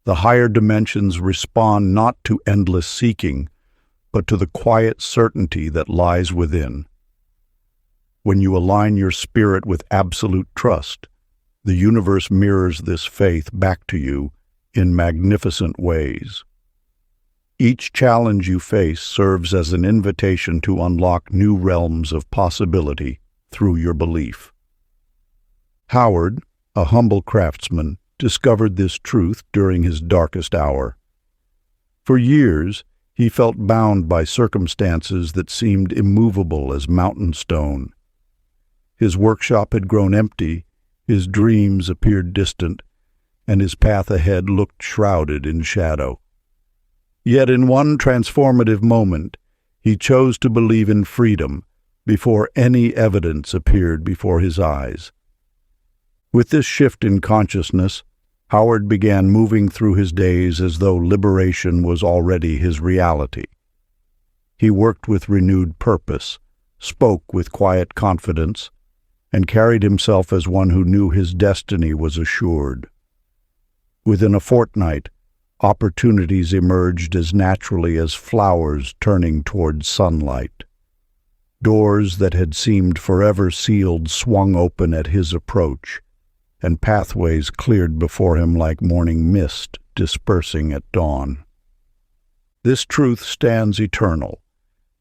The higher dimensions respond not to endless seeking, but to the quiet certainty that lies within. When you align your spirit with absolute trust, the universe mirrors this faith back to you in magnificent ways. Each challenge you face serves as an invitation to unlock new realms of possibility through your belief. Howard, a humble craftsman, discovered this truth during his darkest hour. For years, he felt bound by circumstances that seemed immovable as mountain stone. His workshop had grown empty, his dreams appeared distant, and his path ahead looked shrouded in shadow. Yet in one transformative moment, he chose to believe in freedom before any evidence appeared before his eyes. With this shift in consciousness, Howard began moving through his days as though liberation was already his reality. He worked with renewed purpose, spoke with quiet confidence, and carried himself as one who knew his destiny was assured. Within a fortnight, opportunities emerged as naturally as flowers turning toward sunlight. Doors that had seemed forever sealed swung open at his approach, and pathways cleared before him like morning mist dispersing at dawn. This truth stands eternal.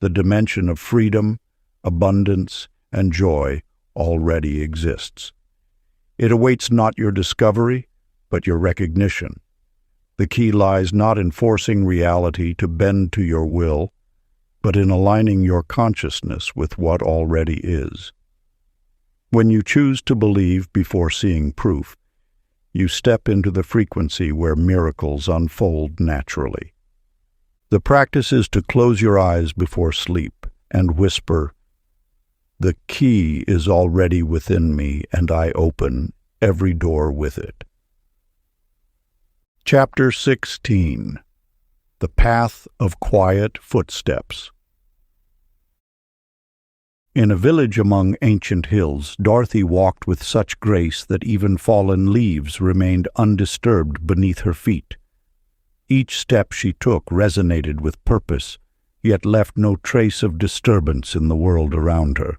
The dimension of freedom, abundance, and joy already exists. It awaits not your discovery, but your recognition. The key lies not in forcing reality to bend to your will, but in aligning your consciousness with what already is. When you choose to believe before seeing proof, you step into the frequency where miracles unfold naturally. The practice is to close your eyes before sleep and whisper, "The key is already within me, and I open every door with it." Chapter 16. The Path of Quiet Footsteps. In a village among ancient hills, Dorothy walked with such grace that even fallen leaves remained undisturbed beneath her feet. Each step she took resonated with purpose, yet left no trace of disturbance in the world around her.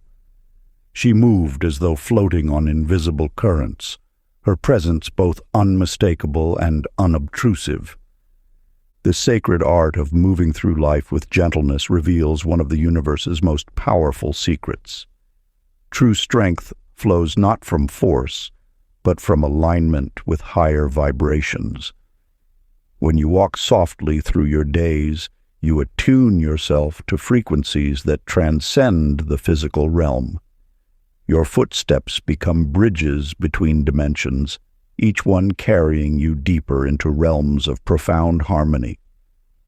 She moved as though floating on invisible currents, her presence both unmistakable and unobtrusive. The sacred art of moving through life with gentleness reveals one of the universe's most powerful secrets. True strength flows not from force, but from alignment with higher vibrations. When you walk softly through your days, you attune yourself to frequencies that transcend the physical realm. Your footsteps become bridges between dimensions, each one carrying you deeper into realms of profound harmony.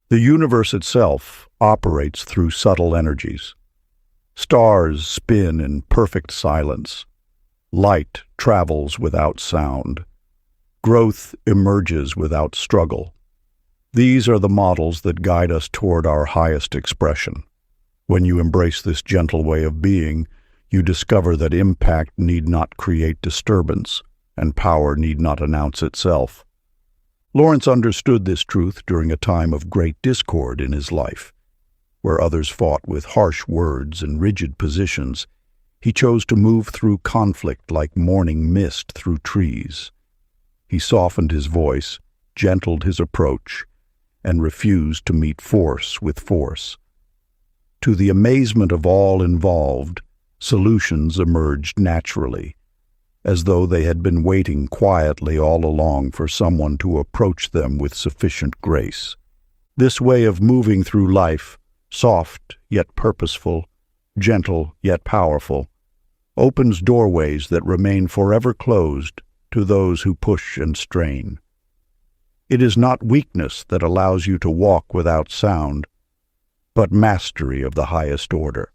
The universe itself operates through subtle energies. Stars spin in perfect silence. Light travels without sound. Growth emerges without struggle. These are the models that guide us toward our highest expression. When you embrace this gentle way of being, you discover that impact need not create disturbance, and power need not announce itself. Lawrence understood this truth during a time of great discord in his life. Where others fought with harsh words and rigid positions, he chose to move through conflict like morning mist through trees. He softened his voice, gentled his approach, and refused to meet force with force. To the amazement of all involved, solutions emerged naturally, as though they had been waiting quietly all along for someone to approach them with sufficient grace. This way of moving through life, soft yet purposeful, gentle yet powerful, opens doorways that remain forever closed to those who push and strain. It is not weakness that allows you to walk without sound, but mastery of the highest order.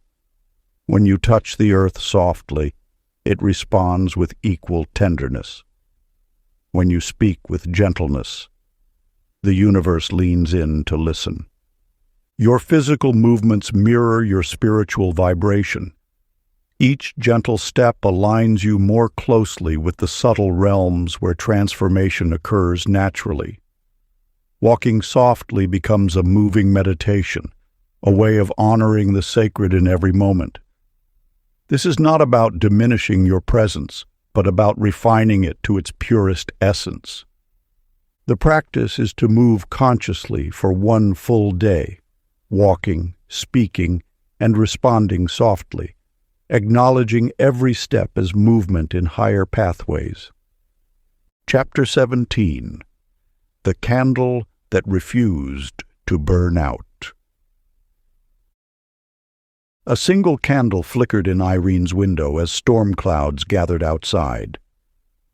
When you touch the earth softly, it responds with equal tenderness. When you speak with gentleness, the universe leans in to listen. Your physical movements mirror your spiritual vibration. Each gentle step aligns you more closely with the subtle realms where transformation occurs naturally. Walking softly becomes a moving meditation, a way of honoring the sacred in every moment. This is not about diminishing your presence, but about refining it to its purest essence. The practice is to move consciously for one full day, walking, speaking, and responding softly, acknowledging every step as movement in higher pathways. Chapter 17. The Candle that Refused to Burn Out. A single candle flickered in Irene's window as storm clouds gathered outside.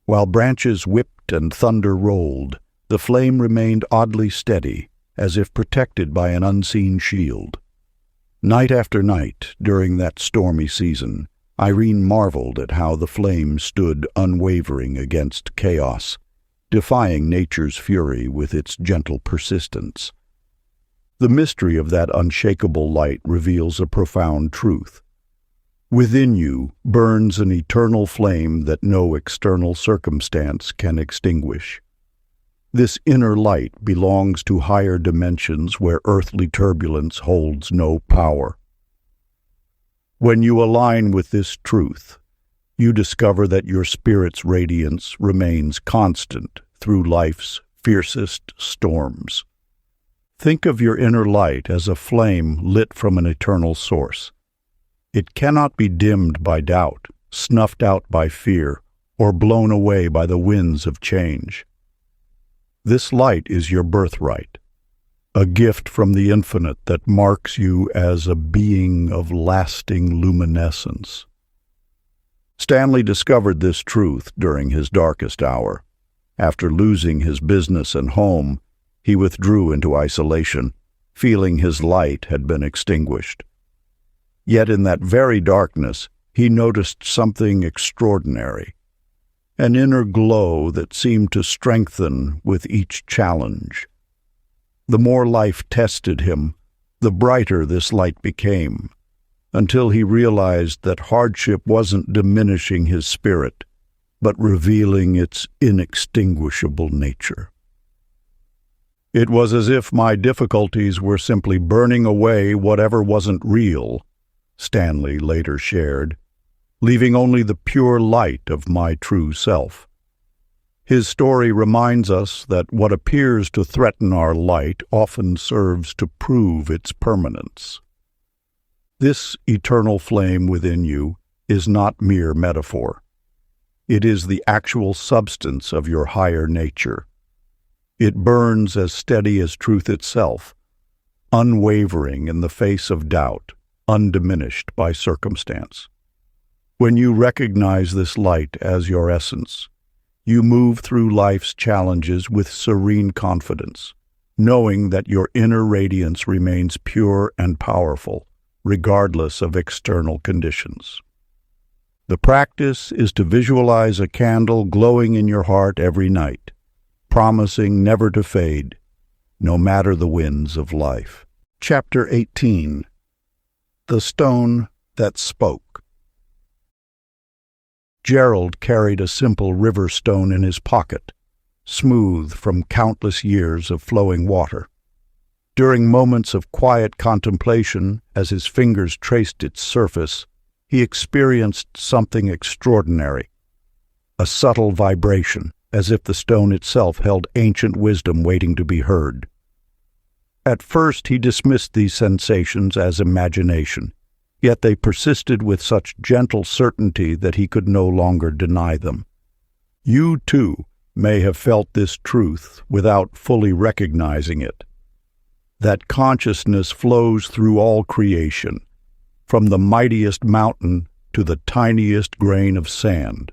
While branches whipped and thunder rolled, the flame remained oddly steady, as if protected by an unseen shield. Night after night, during that stormy season, Irene marveled at how the flame stood unwavering against chaos, defying nature's fury with its gentle persistence. The mystery of that unshakable light reveals a profound truth. Within you burns an eternal flame that no external circumstance can extinguish. This inner light belongs to higher dimensions where earthly turbulence holds no power. When you align with this truth, you discover that your spirit's radiance remains constant through life's fiercest storms. Think of your inner light as a flame lit from an eternal source. It cannot be dimmed by doubt, snuffed out by fear, or blown away by the winds of change. This light is your birthright, a gift from the infinite that marks you as a being of lasting luminescence. Stanley discovered this truth during his darkest hour. After losing his business and home, he withdrew into isolation, feeling his light had been extinguished. Yet in that very darkness, he noticed something extraordinary, an inner glow that seemed to strengthen with each challenge. The more life tested him, the brighter this light became, until he realized that hardship wasn't diminishing his spirit, but revealing its inextinguishable nature. It was as if my difficulties were simply burning away whatever wasn't real, Stanley later shared, leaving only the pure light of my true self. His story reminds us that what appears to threaten our light often serves to prove its permanence. This eternal flame within you is not mere metaphor. It is the actual substance of your higher nature. It burns as steady as truth itself, unwavering in the face of doubt, undiminished by circumstance. When you recognize this light as your essence, you move through life's challenges with serene confidence, knowing that your inner radiance remains pure and powerful, regardless of external conditions. The practice is to visualize a candle glowing in your heart every night, promising never to fade, no matter the winds of life. Chapter 18. The Stone That Spoke. Gerald carried a simple river stone in his pocket, smooth from countless years of flowing water. During moments of quiet contemplation, as his fingers traced its surface, he experienced something extraordinary, a subtle vibration, as if the stone itself held ancient wisdom waiting to be heard. At first he dismissed these sensations as imagination, yet they persisted with such gentle certainty that he could no longer deny them. You, too, may have felt this truth without fully recognizing it. That consciousness flows through all creation, from the mightiest mountain to the tiniest grain of sand.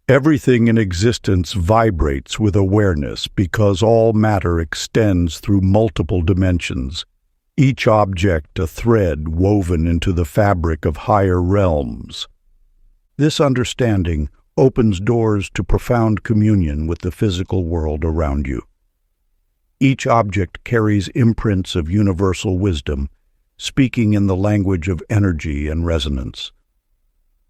Everything in existence vibrates with awareness because all matter extends through multiple dimensions, each object a thread woven into the fabric of higher realms. This understanding opens doors to profound communion with the physical world around you. Each object carries imprints of universal wisdom, speaking in the language of energy and resonance.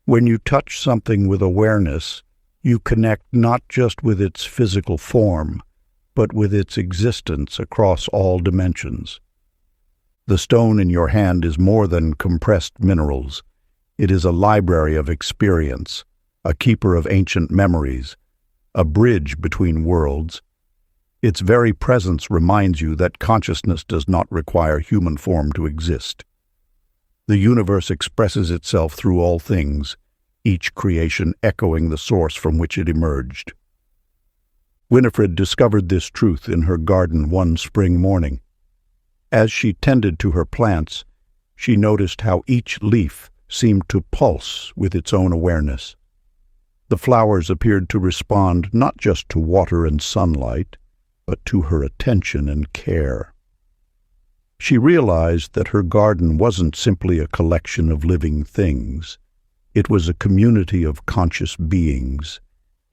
When you touch something with awareness, you connect not just with its physical form, but with its existence across all dimensions. The stone in your hand is more than compressed minerals. It is a library of experience, a keeper of ancient memories, a bridge between worlds. Its very presence reminds you that consciousness does not require human form to exist. The universe expresses itself through all things, each creation echoing the source from which it emerged. Winifred discovered this truth in her garden one spring morning. As she tended to her plants, She noticed how each leaf seemed to pulse with its own awareness. The flowers appeared to respond not just to water and sunlight, but to her attention and care. She realized that her garden wasn't simply a collection of living things. It was a community of conscious beings,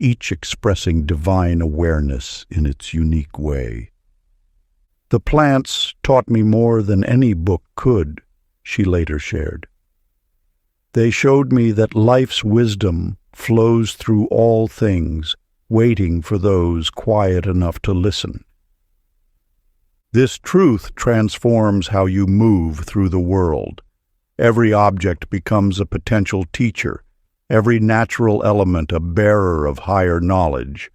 each expressing divine awareness in its unique way. "The plants taught me more than any book could," she later shared. "They showed me that life's wisdom flows through all things, waiting for those quiet enough to listen." This truth transforms how you move through the world. Every object becomes a potential teacher, every natural element a bearer of higher knowledge.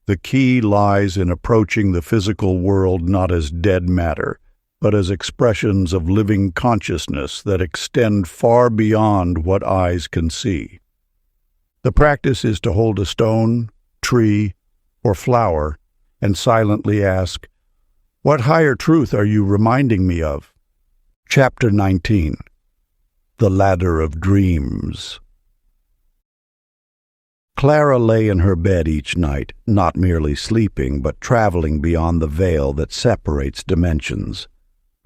The key lies in approaching the physical world not as dead matter, but as expressions of living consciousness that extend far beyond what eyes can see. The practice is to hold a stone, tree, or flower and silently ask, "What higher truth are you reminding me of?" Chapter 19. The Ladder of Dreams. Clara lay in her bed each night, not merely sleeping, but traveling beyond the veil that separates dimensions.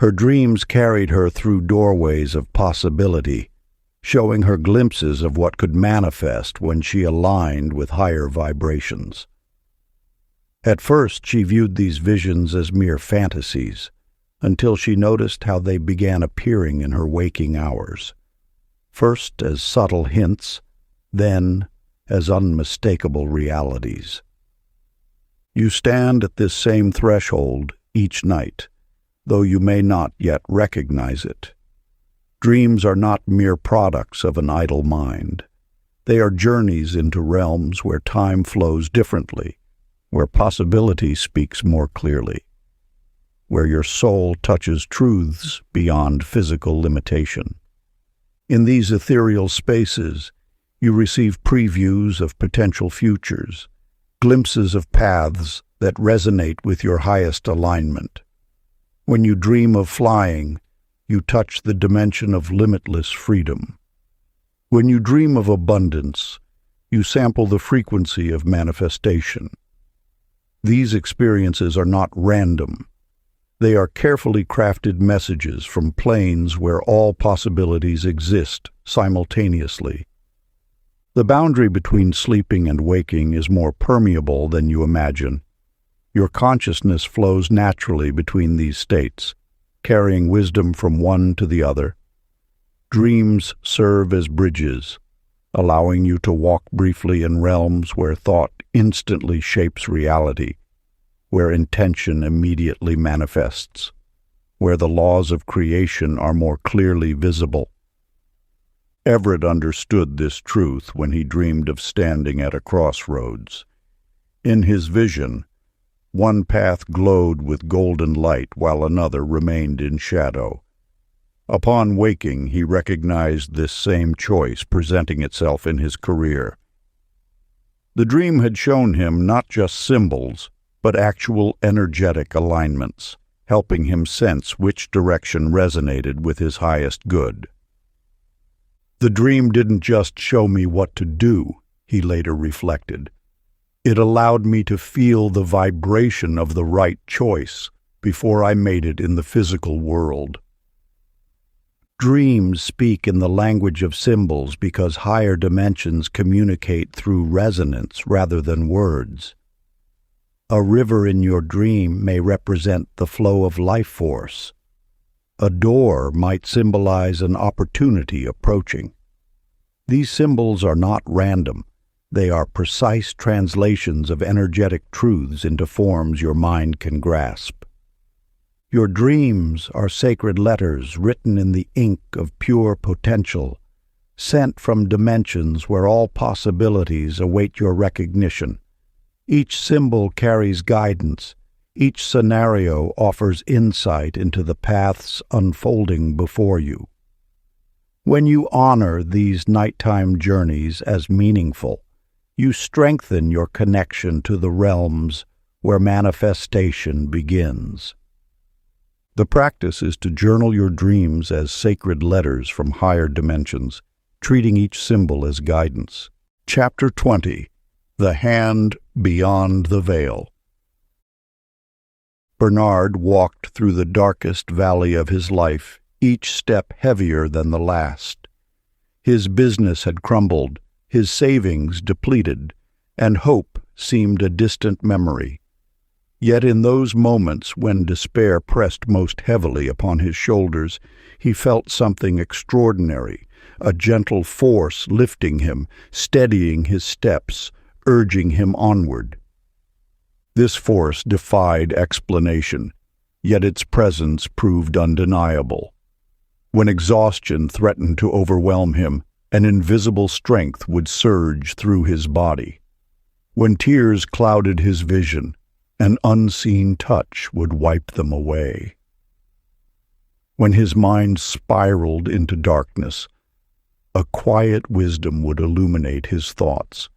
Her dreams carried her through doorways of possibility, showing her glimpses of what could manifest when she aligned with higher vibrations. At first, she viewed these visions as mere fantasies, until she noticed how they began appearing in her waking hours. First as subtle hints, then as unmistakable realities. You stand at this same threshold each night, though you may not yet recognize it. Dreams are not mere products of an idle mind. They are journeys into realms where time flows differently, where possibility speaks more clearly, where your soul touches truths beyond physical limitation. In these ethereal spaces, you receive previews of potential futures, glimpses of paths that resonate with your highest alignment. When you dream of flying, you touch the dimension of limitless freedom. When you dream of abundance, you sample the frequency of manifestation. These experiences are not random. They are carefully crafted messages from planes where all possibilities exist simultaneously. The boundary between sleeping and waking is more permeable than you imagine. Your consciousness flows naturally between these states, carrying wisdom from one to the other. Dreams serve as bridges, allowing you to walk briefly in realms where thought instantly shapes reality, where intention immediately manifests, where the laws of creation are more clearly visible. Everett understood this truth when he dreamed of standing at a crossroads. In his vision, one path glowed with golden light while another remained in shadow. Upon waking, he recognized this same choice presenting itself in his career. The dream had shown him not just symbols, but actual energetic alignments, helping him sense which direction resonated with his highest good. "The dream didn't just show me what to do," he later reflected. "It allowed me to feel the vibration of the right choice before I made it in the physical world." Dreams speak in the language of symbols because higher dimensions communicate through resonance rather than words. A river in your dream may represent the flow of life force. A door might symbolize an opportunity approaching. These symbols are not random. They are precise translations of energetic truths into forms your mind can grasp. Your dreams are sacred letters written in the ink of pure potential, sent from dimensions where all possibilities await your recognition. Each symbol carries guidance. Each scenario offers insight into the paths unfolding before you. When you honor these nighttime journeys as meaningful, you strengthen your connection to the realms where manifestation begins. The practice is to journal your dreams as sacred letters from higher dimensions, treating each symbol as guidance. Chapter 20. The Hand Beyond the Veil. Bernard walked through the darkest valley of his life, each step heavier than the last. His business had crumbled, his savings depleted, and hope seemed a distant memory. Yet in those moments when despair pressed most heavily upon his shoulders, he felt something extraordinary, a gentle force lifting him, steadying his steps, urging him onward. This force defied explanation, yet its presence proved undeniable. When exhaustion threatened to overwhelm him, an invisible strength would surge through his body. When tears clouded his vision, an unseen touch would wipe them away. When his mind spiraled into darkness, a quiet wisdom would illuminate his thoughts.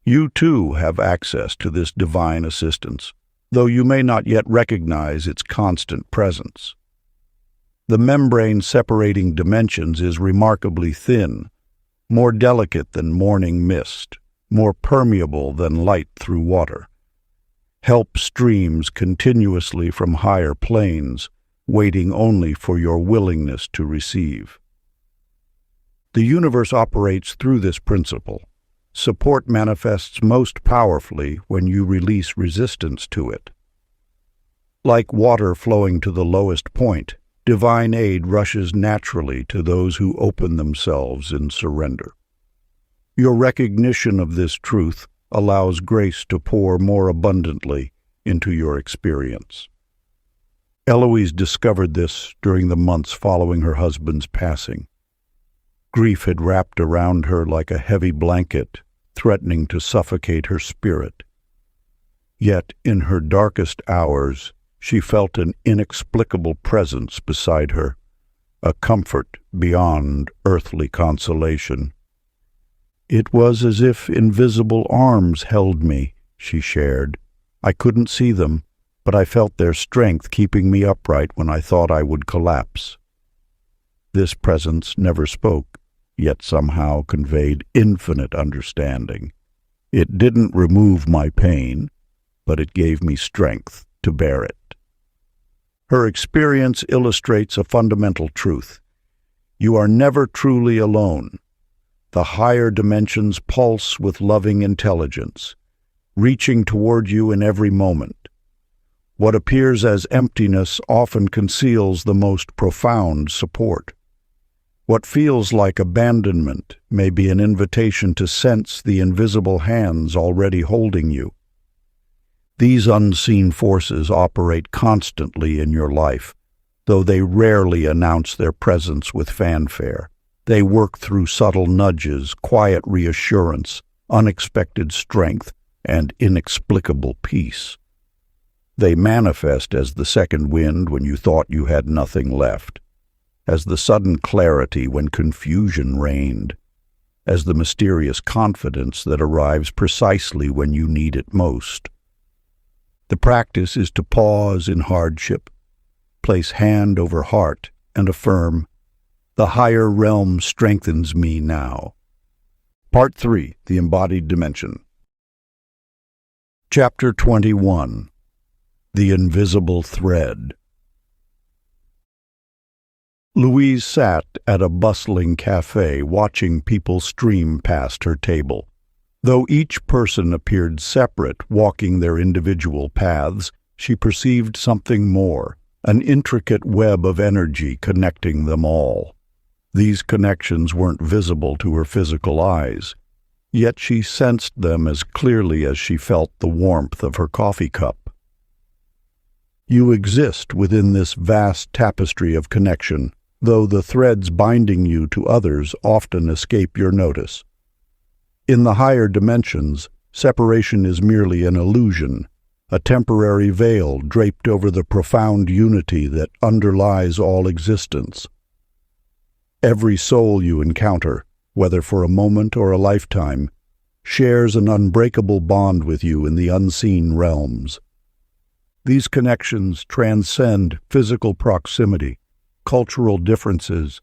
You too have access to this divine assistance, though you may not yet recognize its constant presence. The membrane separating dimensions is remarkably thin, more delicate than morning mist, more permeable than light through water. Help streams continuously from higher planes, waiting only for your willingness to receive. The universe operates through this principle. Support manifests most powerfully when you release resistance to it. Like water flowing to the lowest point, divine aid rushes naturally to those who open themselves in surrender. Your recognition of this truth allows grace to pour more abundantly into your experience. Eloise discovered this during the months following her husband's passing. Grief had wrapped around her like a heavy blanket, threatening to suffocate her spirit. Yet, in her darkest hours, she felt an inexplicable presence beside her, a comfort beyond earthly consolation. "It was as if invisible arms held me," she shared. "I couldn't see them, but I felt their strength keeping me upright when I thought I would collapse." This presence never spoke, yet somehow conveyed infinite understanding. It didn't remove my pain, but it gave me strength to bear it. Her experience illustrates a fundamental truth. You are never truly alone. The higher dimensions pulse with loving intelligence, reaching toward you in every moment. What appears as emptiness often conceals the most profound support. What feels like abandonment may be an invitation to sense the invisible hands already holding you. These unseen forces operate constantly in your life, though they rarely announce their presence with fanfare. They work through subtle nudges, quiet reassurance, unexpected strength, and inexplicable peace. They manifest as the second wind when you thought you had nothing left, as the sudden clarity when confusion reigned, as the mysterious confidence that arrives precisely when you need it most. The practice is to pause in hardship, place hand over heart, and affirm, "The higher realm strengthens me now." Part 3. The Embodied Dimension. Chapter 21. The Invisible Thread. Louise sat at a bustling cafe watching people stream past her table. Though each person appeared separate, walking their individual paths, she perceived something more, an intricate web of energy connecting them all. These connections weren't visible to her physical eyes, yet she sensed them as clearly as she felt the warmth of her coffee cup. You exist within this vast tapestry of connection, though the threads binding you to others often escape your notice. In the higher dimensions, separation is merely an illusion, a temporary veil draped over the profound unity that underlies all existence. Every soul you encounter, whether for a moment or a lifetime, shares an unbreakable bond with you in the unseen realms. These connections transcend physical proximity, cultural differences,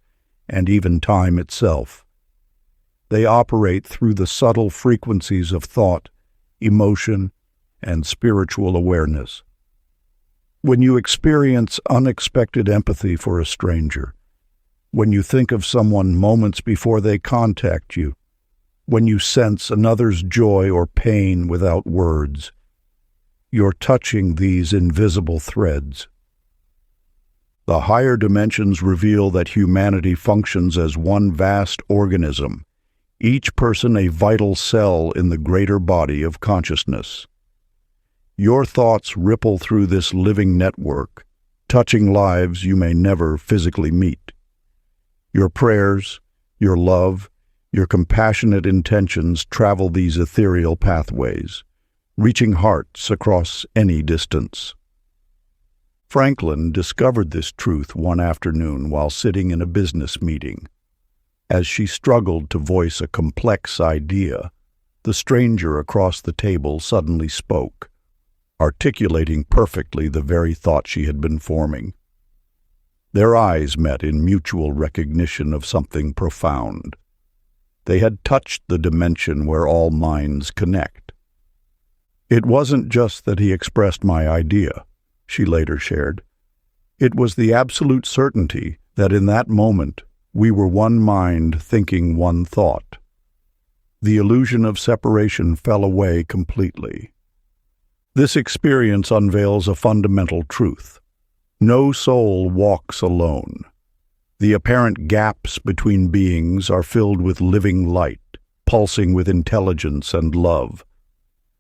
and even time itself. They operate through the subtle frequencies of thought, emotion, and spiritual awareness. When you experience unexpected empathy for a stranger, when you think of someone moments before they contact you, when you sense another's joy or pain without words, you're touching these invisible threads. The higher dimensions reveal that humanity functions as one vast organism, each person a vital cell in the greater body of consciousness. Your thoughts ripple through this living network, touching lives you may never physically meet. Your prayers, your love, your compassionate intentions travel these ethereal pathways, reaching hearts across any distance. Franklin discovered this truth one afternoon while sitting in a business meeting. As she struggled to voice a complex idea, the stranger across the table suddenly spoke, articulating perfectly the very thought she had been forming. Their eyes met in mutual recognition of something profound. They had touched the dimension where all minds connect. It wasn't just that he expressed my idea, she later shared. It was the absolute certainty that in that moment we were one mind thinking one thought. The illusion of separation fell away completely. This experience unveils a fundamental truth. No soul walks alone. The apparent gaps between beings are filled with living light, pulsing with intelligence and love.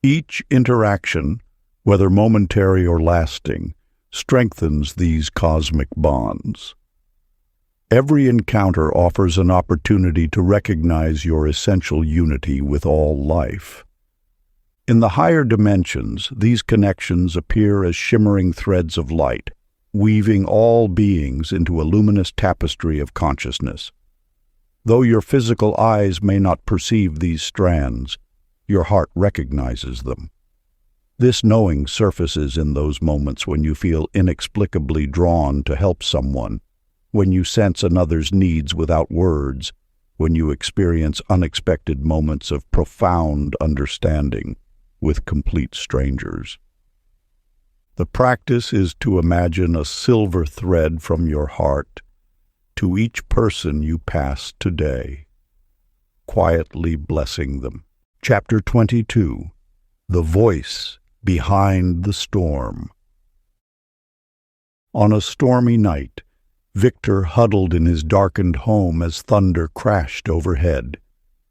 Each interaction, whether momentary or lasting, strengthens these cosmic bonds. Every encounter offers an opportunity to recognize your essential unity with all life. In the higher dimensions, these connections appear as shimmering threads of light, weaving all beings into a luminous tapestry of consciousness. Though your physical eyes may not perceive these strands, your heart recognizes them. This knowing surfaces in those moments when you feel inexplicably drawn to help someone, when you sense another's needs without words, when you experience unexpected moments of profound understanding with complete strangers. The practice is to imagine a silver thread from your heart to each person you pass today, quietly blessing them. Chapter 22. The Voice Behind the Storm. On a stormy night, Victor huddled in his darkened home as thunder crashed overhead.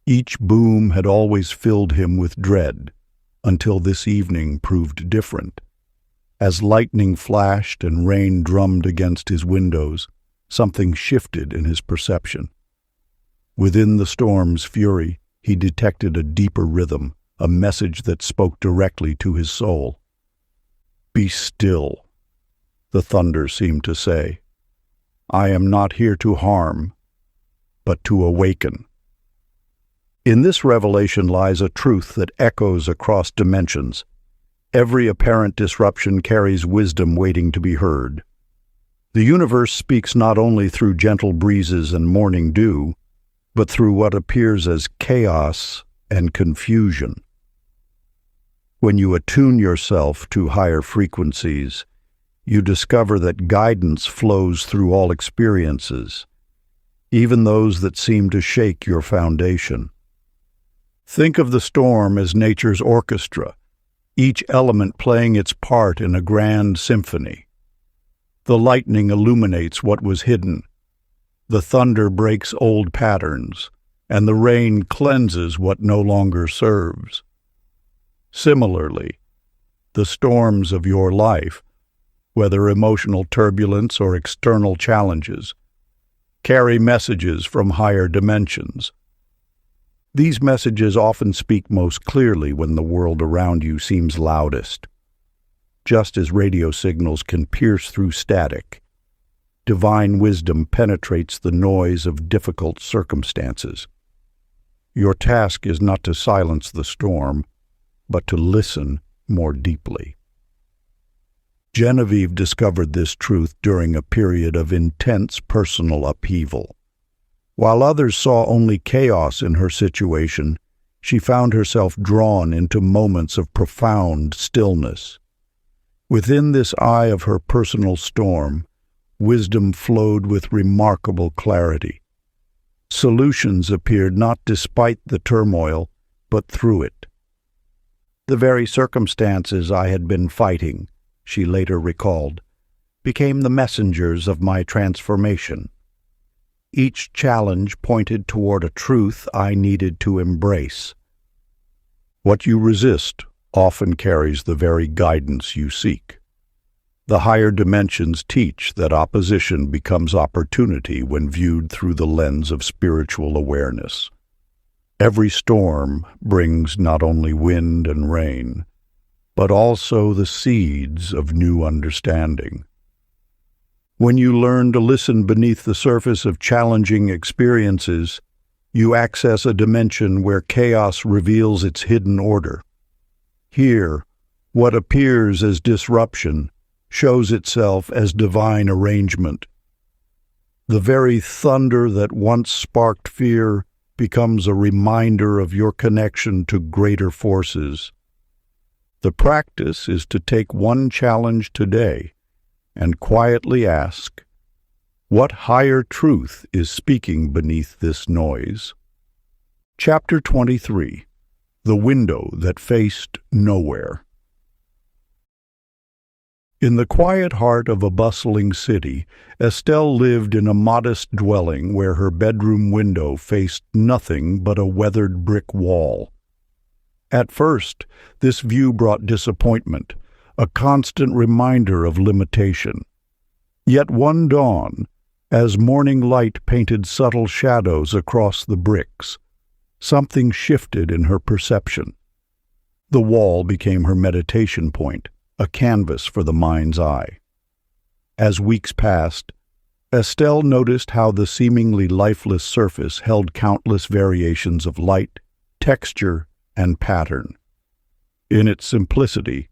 Each boom had always filled him with dread, until this evening proved different. As lightning flashed and rain drummed against his windows, something shifted in his perception. Within the storm's fury, he detected a deeper rhythm, a message that spoke directly to his soul. "Be still," the thunder seemed to say. "I am not here to harm, but to awaken." In this revelation lies a truth that echoes across dimensions. Every apparent disruption carries wisdom waiting to be heard. The universe speaks not only through gentle breezes and morning dew, but through what appears as chaos and confusion. When you attune yourself to higher frequencies, you discover that guidance flows through all experiences, even those that seem to shake your foundation. Think of the storm as nature's orchestra, each element playing its part in a grand symphony. The lightning illuminates what was hidden, the thunder breaks old patterns, and the rain cleanses what no longer serves. Similarly, the storms of your life, whether emotional turbulence or external challenges, carry messages from higher dimensions. These messages often speak most clearly when the world around you seems loudest. Just as radio signals can pierce through static, divine wisdom penetrates the noise of difficult circumstances. Your task is not to silence the storm, but to listen more deeply. Genevieve discovered this truth during a period of intense personal upheaval. While others saw only chaos in her situation, she found herself drawn into moments of profound stillness. Within this eye of her personal storm, wisdom flowed with remarkable clarity. Solutions appeared not despite the turmoil, but through it. The very circumstances I had been fighting, she later recalled, became the messengers of my transformation. Each challenge pointed toward a truth I needed to embrace. What you resist often carries the very guidance you seek. The higher dimensions teach that opposition becomes opportunity when viewed through the lens of spiritual awareness. Every storm brings not only wind and rain, but also the seeds of new understanding. When you learn to listen beneath the surface of challenging experiences, you access a dimension where chaos reveals its hidden order. Here, what appears as disruption shows itself as divine arrangement. The very thunder that once sparked fear becomes a reminder of your connection to greater forces. The practice is to take one challenge today and quietly ask, what higher truth is speaking beneath this noise? Chapter 23. The Window That Faced Nowhere. In the quiet heart of a bustling city, Estelle lived in a modest dwelling where her bedroom window faced nothing but a weathered brick wall. At first, this view brought disappointment, a constant reminder of limitation. Yet one dawn, as morning light painted subtle shadows across the bricks, something shifted in her perception. The wall became her meditation point, a canvas for the mind's eye. As weeks passed, Estelle noticed how the seemingly lifeless surface held countless variations of light, texture, and pattern. In its simplicity,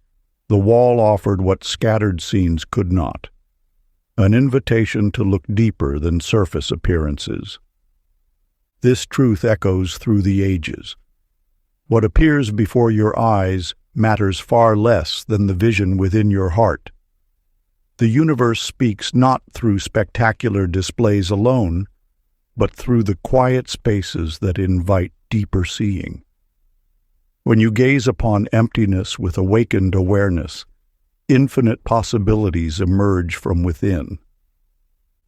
the wall offered what scattered scenes could not, an invitation to look deeper than surface appearances. This truth echoes through the ages. What appears before your eyes matters far less than the vision within your heart. The universe speaks not through spectacular displays alone, but through the quiet spaces that invite deeper seeing. When you gaze upon emptiness with awakened awareness, infinite possibilities emerge from within.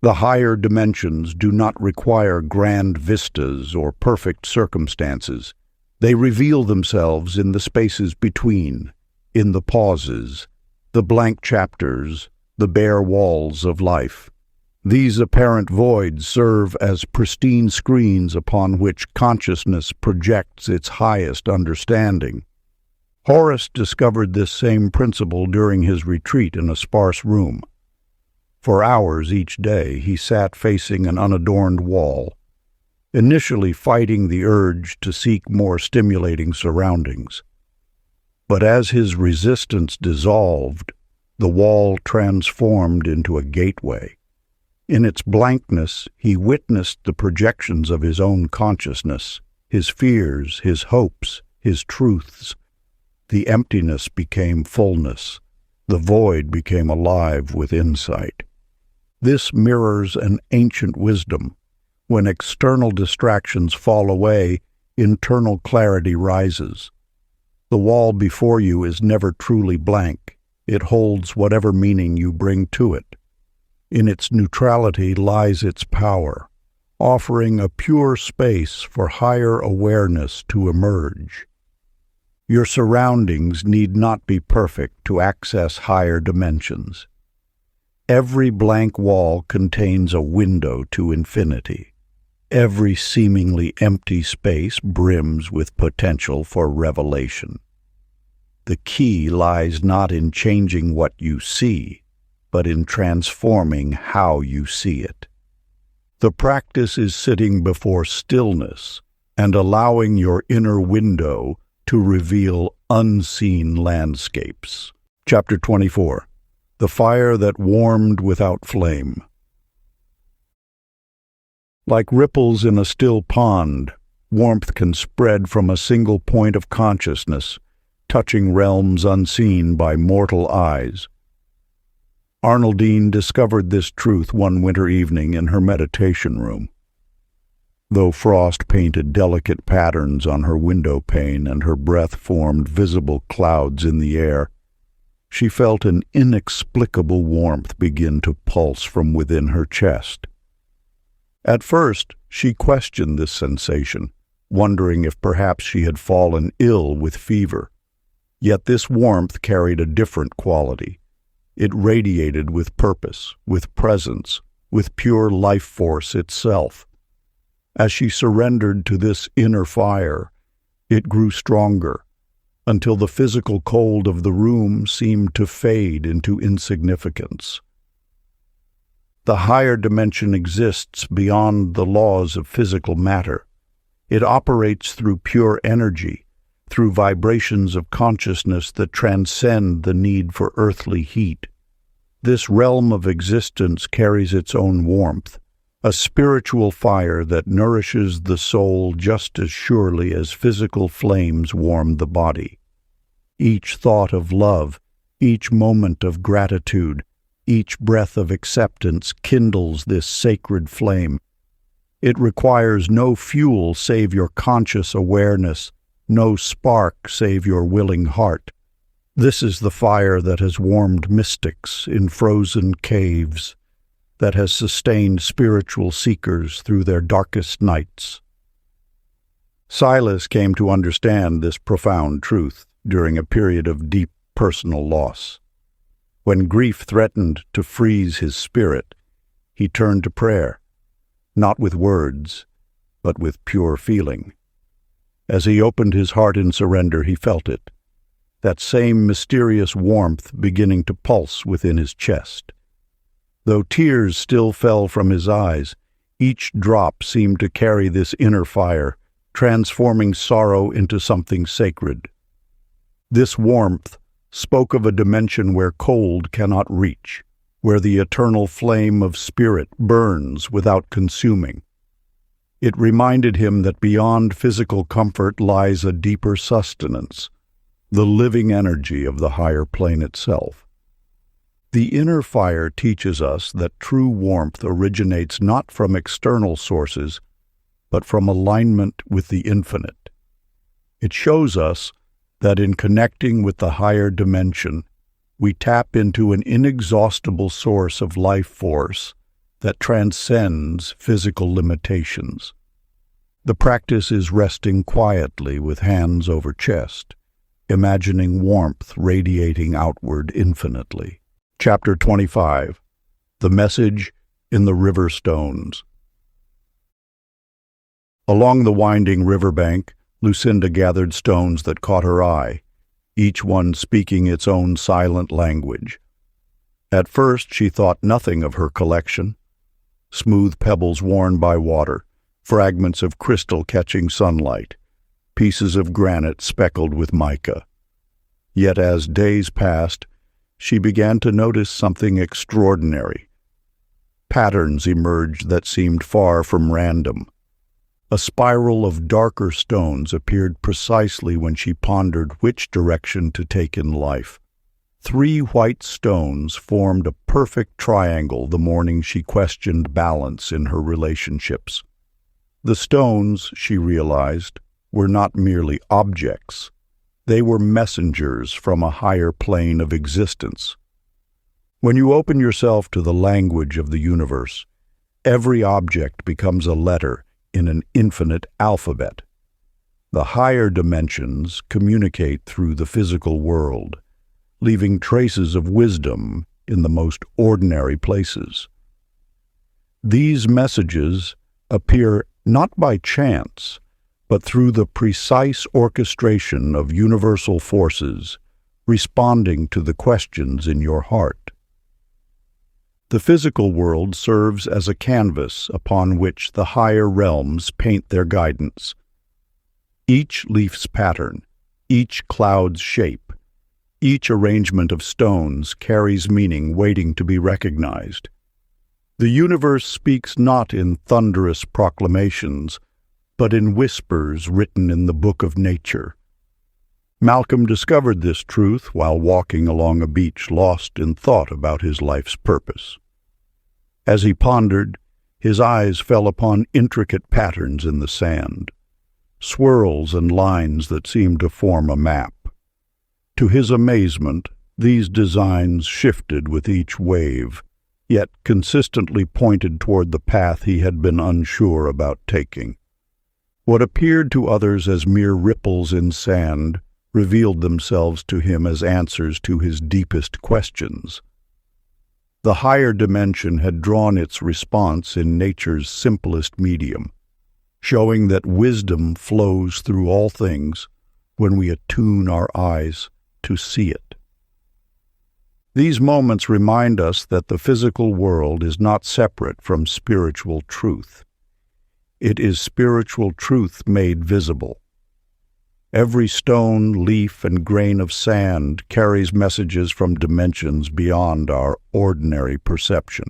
The higher dimensions do not require grand vistas or perfect circumstances. They reveal themselves in the spaces between, in the pauses, the blank chapters, the bare walls of life. These apparent voids serve as pristine screens upon which consciousness projects its highest understanding. Horace discovered this same principle during his retreat in a sparse room. For hours each day he sat facing an unadorned wall, initially fighting the urge to seek more stimulating surroundings. But as his resistance dissolved, the wall transformed into a gateway. In its blankness, he witnessed the projections of his own consciousness, his fears, his hopes, his truths. The emptiness became fullness. The void became alive with insight. This mirrors an ancient wisdom. When external distractions fall away, internal clarity rises. The wall before you is never truly blank. It holds whatever meaning you bring to it. In its neutrality lies its power, offering a pure space for higher awareness to emerge. Your surroundings need not be perfect to access higher dimensions. Every blank wall contains a window to infinity. Every seemingly empty space brims with potential for revelation. The key lies not in changing what you see, but in transforming how you see it. The practice is sitting before stillness and allowing your inner window to reveal unseen landscapes. Chapter 24. the fire that warmed without flame. Like ripples in a still pond, warmth can spread from a single point of consciousness, touching realms unseen by mortal eyes. Arnoldine discovered this truth one winter evening in her meditation room. Though frost painted delicate patterns on her window pane and her breath formed visible clouds in the air, she felt an inexplicable warmth begin to pulse from within her chest. At first, she questioned this sensation, wondering if perhaps she had fallen ill with fever. Yet this warmth carried a different quality. It radiated with purpose, with presence, with pure life force itself. As she surrendered to this inner fire, it grew stronger, until the physical cold of the room seemed to fade into insignificance. The higher dimension exists beyond the laws of physical matter. It operates through pure energy, through vibrations of consciousness that transcend the need for earthly heat. This realm of existence carries its own warmth, a spiritual fire that nourishes the soul just as surely as physical flames warm the body. Each thought of love, each moment of gratitude, each breath of acceptance kindles this sacred flame. It requires no fuel save your conscious awareness, no spark save your willing heart. This is the fire that has warmed mystics in frozen caves, that has sustained spiritual seekers through their darkest nights. Silas came to understand this profound truth during a period of deep personal loss. When grief threatened to freeze his spirit, he turned to prayer, not with words, but with pure feeling. As he opened his heart in surrender, he felt it, that same mysterious warmth beginning to pulse within his chest. Though tears still fell from his eyes, each drop seemed to carry this inner fire, transforming sorrow into something sacred. This warmth spoke of a dimension where cold cannot reach, where the eternal flame of spirit burns without consuming. It reminded him that beyond physical comfort lies a deeper sustenance, the living energy of the higher plane itself. The inner fire teaches us that true warmth originates not from external sources, but from alignment with the infinite. It shows us that in connecting with the higher dimension, we tap into an inexhaustible source of life force that transcends physical limitations. The practice is resting quietly with hands over chest, imagining warmth radiating outward infinitely. Chapter 25. The Message in the Riverstones. Along the winding riverbank, Lucinda gathered stones that caught her eye, each one speaking its own silent language. At first she thought nothing of her collection. Smooth pebbles worn by water, fragments of crystal catching sunlight, pieces of granite speckled with mica. Yet as days passed, she began to notice something extraordinary. Patterns emerged that seemed far from random. A spiral of darker stones appeared precisely when she pondered which direction to take in life. 3 white stones formed a perfect triangle the morning she questioned balance in her relationships. The stones, she realized, were not merely objects. They were messengers from a higher plane of existence. When you open yourself to the language of the universe, every object becomes a letter in an infinite alphabet. The higher dimensions communicate through the physical world, leaving traces of wisdom in the most ordinary places. These messages appear not by chance, but through the precise orchestration of universal forces responding to the questions in your heart. The physical world serves as a canvas upon which the higher realms paint their guidance. Each leaf's pattern, each cloud's shape, Each arrangement of stones carries meaning waiting to be recognized. The universe speaks not in thunderous proclamations, but in whispers written in the book of nature. Malcolm discovered this truth while walking along a beach lost in thought about his life's purpose. As he pondered, his eyes fell upon intricate patterns in the sand, swirls and lines that seemed to form a map. To his amazement, these designs shifted with each wave, yet consistently pointed toward the path he had been unsure about taking. What appeared to others as mere ripples in sand revealed themselves to him as answers to his deepest questions. The higher dimension had drawn its response in nature's simplest medium, showing that wisdom flows through all things when we attune our eyes to see it. These moments remind us that the physical world is not separate from spiritual truth. It is spiritual truth made visible. Every stone, leaf, and grain of sand carries messages from dimensions beyond our ordinary perception.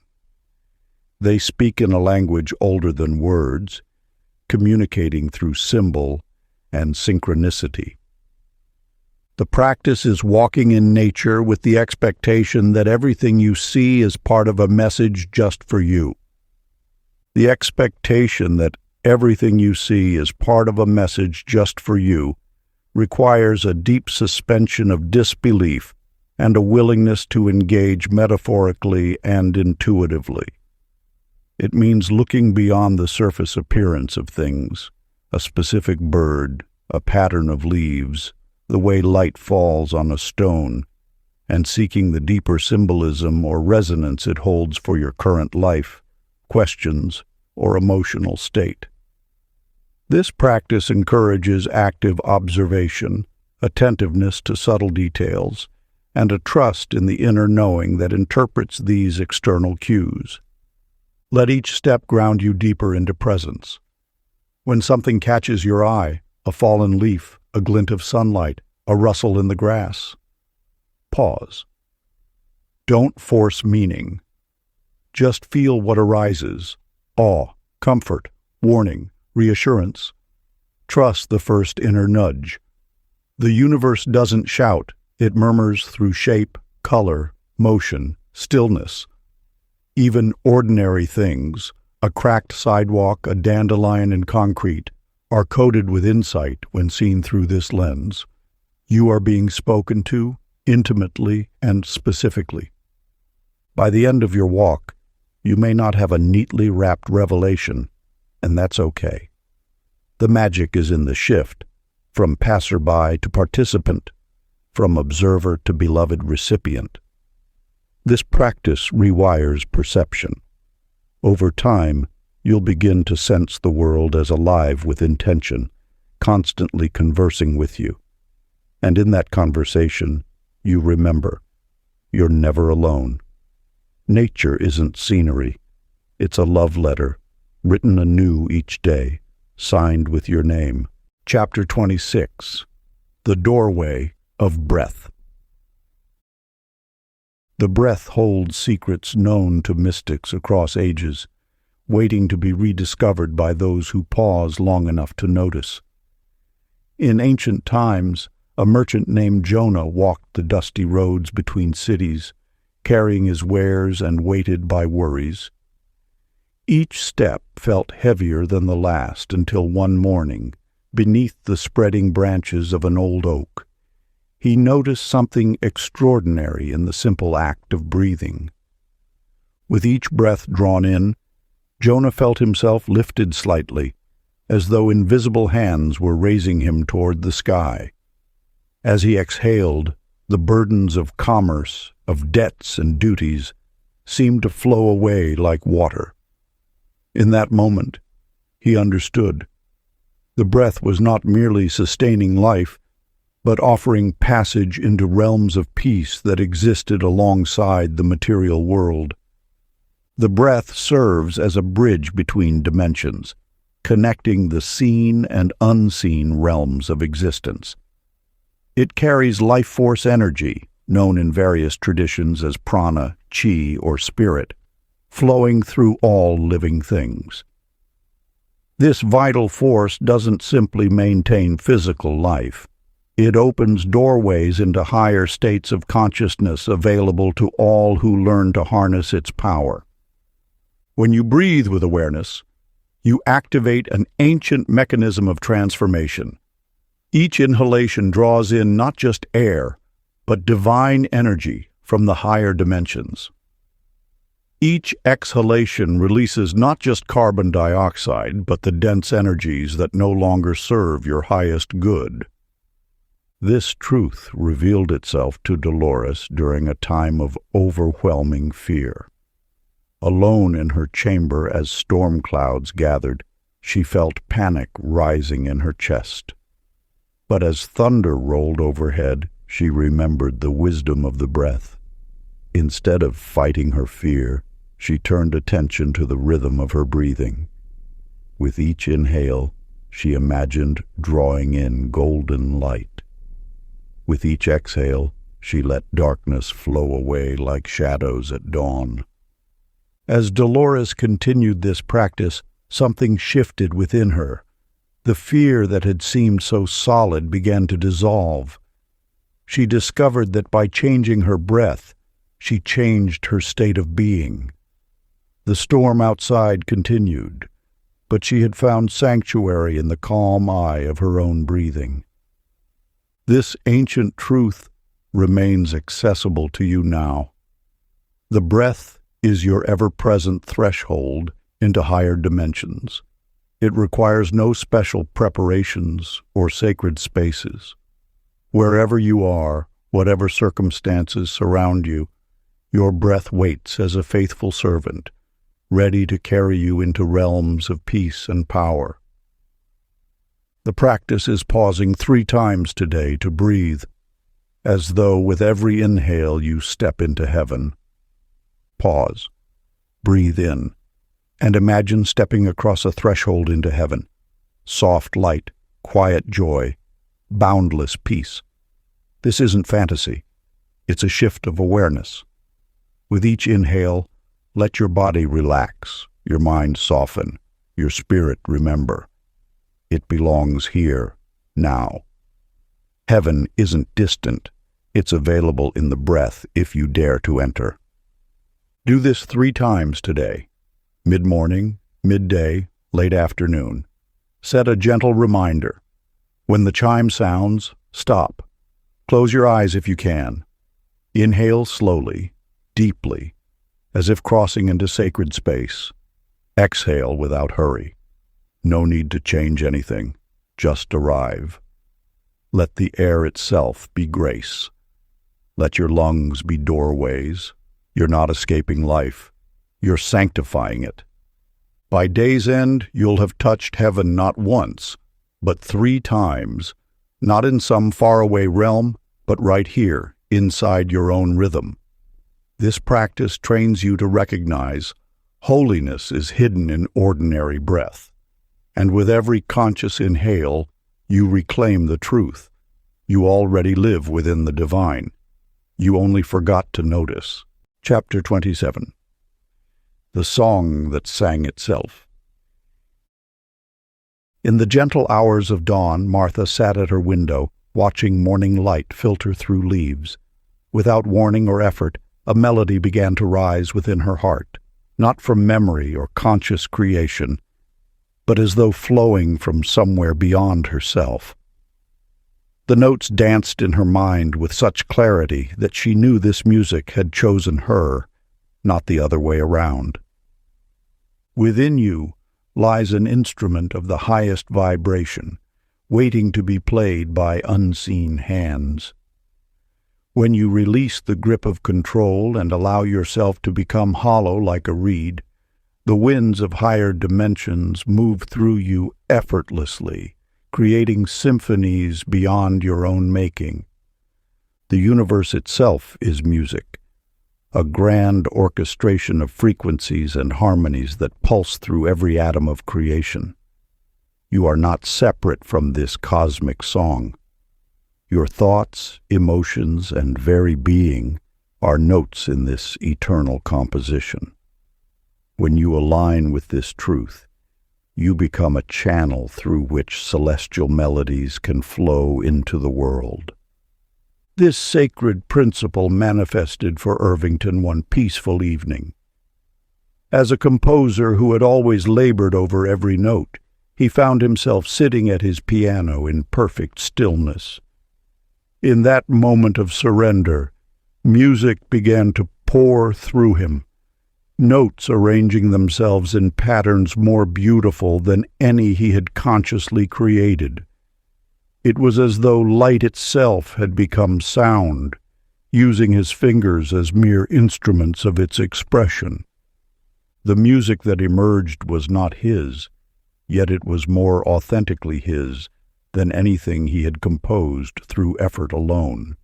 They speak in a language older than words, communicating through symbol and synchronicity. The practice is walking in nature with the expectation that everything you see is part of a message just for you. The expectation that everything you see is part of a message just for you requires a deep suspension of disbelief and a willingness to engage metaphorically and intuitively. It means looking beyond the surface appearance of things, a specific bird, a pattern of leaves, the way light falls on a stone, and seeking the deeper symbolism or resonance it holds for your current life, questions, or emotional state. This practice encourages active observation, attentiveness to subtle details, and a trust in the inner knowing that interprets these external cues. Let each step ground you deeper into presence. When something catches your eye, a fallen leaf, a glint of sunlight, a rustle in the grass, pause. Don't force meaning. Just feel what arises: awe, comfort, warning, reassurance. Trust the first inner nudge. The universe doesn't shout, it murmurs through shape, color, motion, stillness. Even ordinary things, a cracked sidewalk, a dandelion in concrete, are coded with insight when seen through this lens. You are being spoken to, intimately and specifically. By the end of your walk, you may not have a neatly wrapped revelation, and that's okay. The magic is in the shift, from passerby to participant, from observer to beloved recipient. This practice rewires perception. Over time, you'll begin to sense the world as alive with intention, constantly conversing with you. And in that conversation, you remember, you're never alone. Nature isn't scenery. It's a love letter, written anew each day, signed with your name. Chapter 26. The Doorway of Breath. The breath holds secrets known to mystics across ages, waiting to be rediscovered by those who pause long enough to notice. In ancient times, a merchant named Jonah walked the dusty roads between cities, carrying his wares and weighted by worries. Each step felt heavier than the last until one morning, beneath the spreading branches of an old oak, he noticed something extraordinary in the simple act of breathing. With each breath drawn in, Jonah felt himself lifted slightly, as though invisible hands were raising him toward the sky. As he exhaled, the burdens of commerce, of debts and duties, seemed to flow away like water. In that moment, he understood. The breath was not merely sustaining life, but offering passage into realms of peace that existed alongside the material world. The breath serves as a bridge between dimensions, connecting the seen and unseen realms of existence. It carries life force energy, known in various traditions as prana, chi, or spirit, flowing through all living things. This vital force doesn't simply maintain physical life. It opens doorways into higher states of consciousness available to all who learn to harness its power. When you breathe with awareness, you activate an ancient mechanism of transformation. Each inhalation draws in not just air, but divine energy from the higher dimensions. Each exhalation releases not just carbon dioxide, but the dense energies that no longer serve your highest good. This truth revealed itself to Dolores during a time of overwhelming fear. Alone in her chamber as storm clouds gathered, she felt panic rising in her chest. But as thunder rolled overhead, she remembered the wisdom of the breath. Instead of fighting her fear, she turned attention to the rhythm of her breathing. With each inhale, she imagined drawing in golden light. With each exhale, she let darkness flow away like shadows at dawn. As Dolores continued this practice, something shifted within her. The fear that had seemed so solid began to dissolve. She discovered that by changing her breath, she changed her state of being. The storm outside continued, but she had found sanctuary in the calm eye of her own breathing. This ancient truth remains accessible to you now. The breath is your ever-present threshold into higher dimensions. It requires no special preparations or sacred spaces. Wherever you are, whatever circumstances surround you, your breath waits as a faithful servant, ready to carry you into realms of peace and power. The practice is pausing 3 times today to breathe, as though with every inhale you step into heaven. Pause, breathe in, and imagine stepping across a threshold into heaven. Soft light, quiet joy, boundless peace. This isn't fantasy. It's a shift of awareness. With each inhale, let your body relax, your mind soften, your spirit remember. It belongs here, now. Heaven isn't distant. It's available in the breath if you dare to enter. Do this 3 times today. Mid-morning, midday, late afternoon. Set a gentle reminder. When the chime sounds, stop. Close your eyes if you can. Inhale slowly, deeply, as if crossing into sacred space. Exhale without hurry. No need to change anything, just arrive. Let the air itself be grace. Let your lungs be doorways. You're not escaping life. You're sanctifying it. By day's end, you'll have touched heaven not once, but 3 times, not in some faraway realm, but right here, inside your own rhythm. This practice trains you to recognize holiness is hidden in ordinary breath. And with every conscious inhale, you reclaim the truth. You already live within the divine. You only forgot to notice. Chapter 27. The Song That Sang Itself. In the gentle hours of dawn, Martha sat at her window, watching morning light filter through leaves. Without warning or effort, a melody began to rise within her heart, not from memory or conscious creation, but as though flowing from somewhere beyond herself. The notes danced in her mind with such clarity that she knew this music had chosen her, not the other way around. Within you lies an instrument of the highest vibration, waiting to be played by unseen hands. When you release the grip of control and allow yourself to become hollow like a reed, the winds of higher dimensions move through you effortlessly, creating symphonies beyond your own making. The universe itself is music, a grand orchestration of frequencies and harmonies that pulse through every atom of creation. You are not separate from this cosmic song. Your thoughts, emotions, and very being are notes in this eternal composition. When you align with this truth, you become a channel through which celestial melodies can flow into the world. This sacred principle manifested for Irvington one peaceful evening. As a composer who had always labored over every note, he found himself sitting at his piano in perfect stillness. In that moment of surrender, music began to pour through him, notes arranging themselves in patterns more beautiful than any he had consciously created. It was as though light itself had become sound, using his fingers as mere instruments of its expression. The music that emerged was not his, yet it was more authentically his than anything he had composed through effort alone.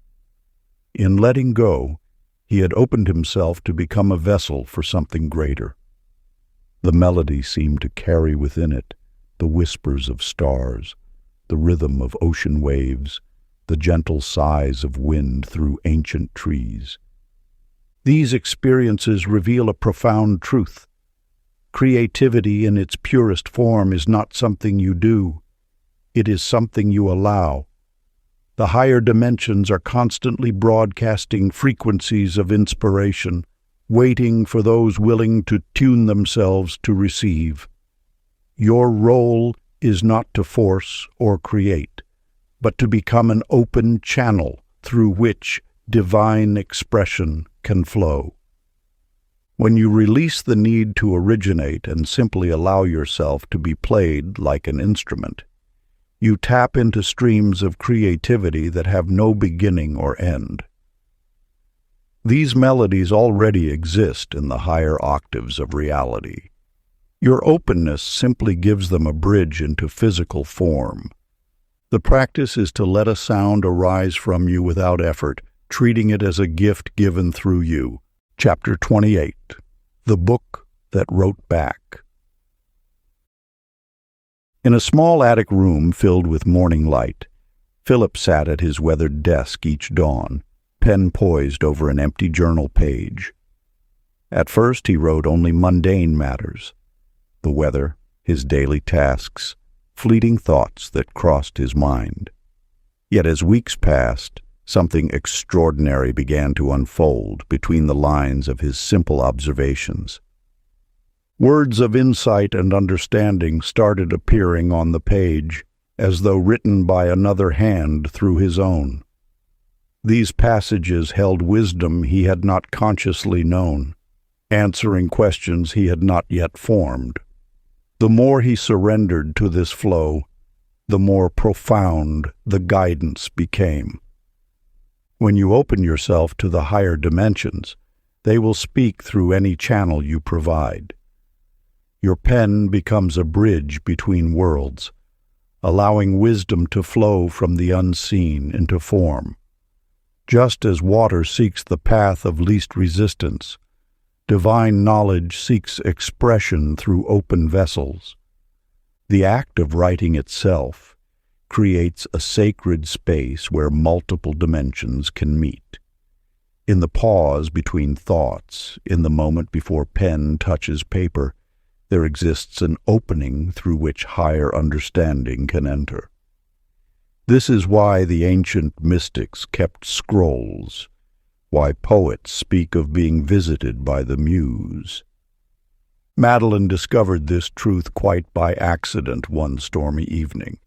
In letting go, he had opened himself to become a vessel for something greater. The melody seemed to carry within it the whispers of stars, the rhythm of ocean waves, the gentle sighs of wind through ancient trees. These experiences reveal a profound truth. Creativity in its purest form is not something you do. It is something you allow. The higher dimensions are constantly broadcasting frequencies of inspiration, waiting for those willing to tune themselves to receive. Your role is not to force or create, but to become an open channel through which divine expression can flow. When you release the need to originate and simply allow yourself to be played like an instrument, you tap into streams of creativity that have no beginning or end. These melodies already exist in the higher octaves of reality. Your openness simply gives them a bridge into physical form. The practice is to let a sound arise from you without effort, treating it as a gift given through you. Chapter 28. The Book That Wrote Back. In a small attic room filled with morning light, Philip sat at his weathered desk each dawn, pen poised over an empty journal page. At first he wrote only mundane matters: the weather, his daily tasks, fleeting thoughts that crossed his mind. Yet as weeks passed, something extraordinary began to unfold between the lines of his simple observations. Words of insight and understanding started appearing on the page, as though written by another hand through his own. These passages held wisdom he had not consciously known, answering questions he had not yet formed. The more he surrendered to this flow, the more profound the guidance became. When you open yourself to the higher dimensions, they will speak through any channel you provide. Your pen becomes a bridge between worlds, allowing wisdom to flow from the unseen into form. Just as water seeks the path of least resistance, divine knowledge seeks expression through open vessels. The act of writing itself creates a sacred space where multiple dimensions can meet. In the pause between thoughts, in the moment before pen touches paper, there exists an opening through which higher understanding can enter. This is why the ancient mystics kept scrolls, why poets speak of being visited by the muse. Madeline discovered this truth quite by accident one stormy evening.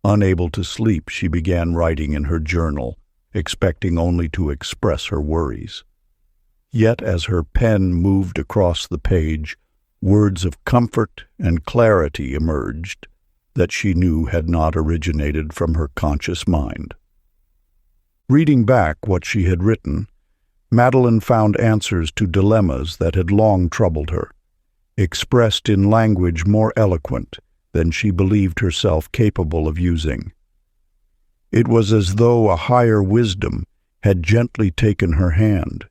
Unable to sleep, she began writing in her journal, expecting only to express her worries. Yet as her pen moved across the page, words of comfort and clarity emerged that she knew had not originated from her conscious mind. Reading back what she had written, Madeline found answers to dilemmas that had long troubled her, expressed in language more eloquent than she believed herself capable of using. It was as though a higher wisdom had gently taken her hand,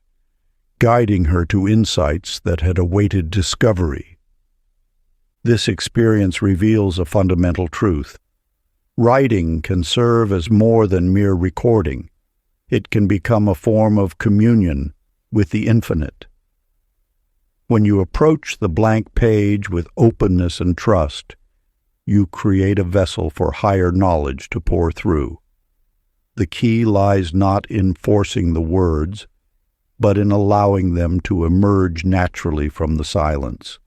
guiding her to insights that had awaited discovery. This experience reveals a fundamental truth. Writing can serve as more than mere recording. It can become a form of communion with the infinite. When you approach the blank page with openness and trust, you create a vessel for higher knowledge to pour through. The key lies not in forcing the words, but in allowing them to emerge naturally from the silence.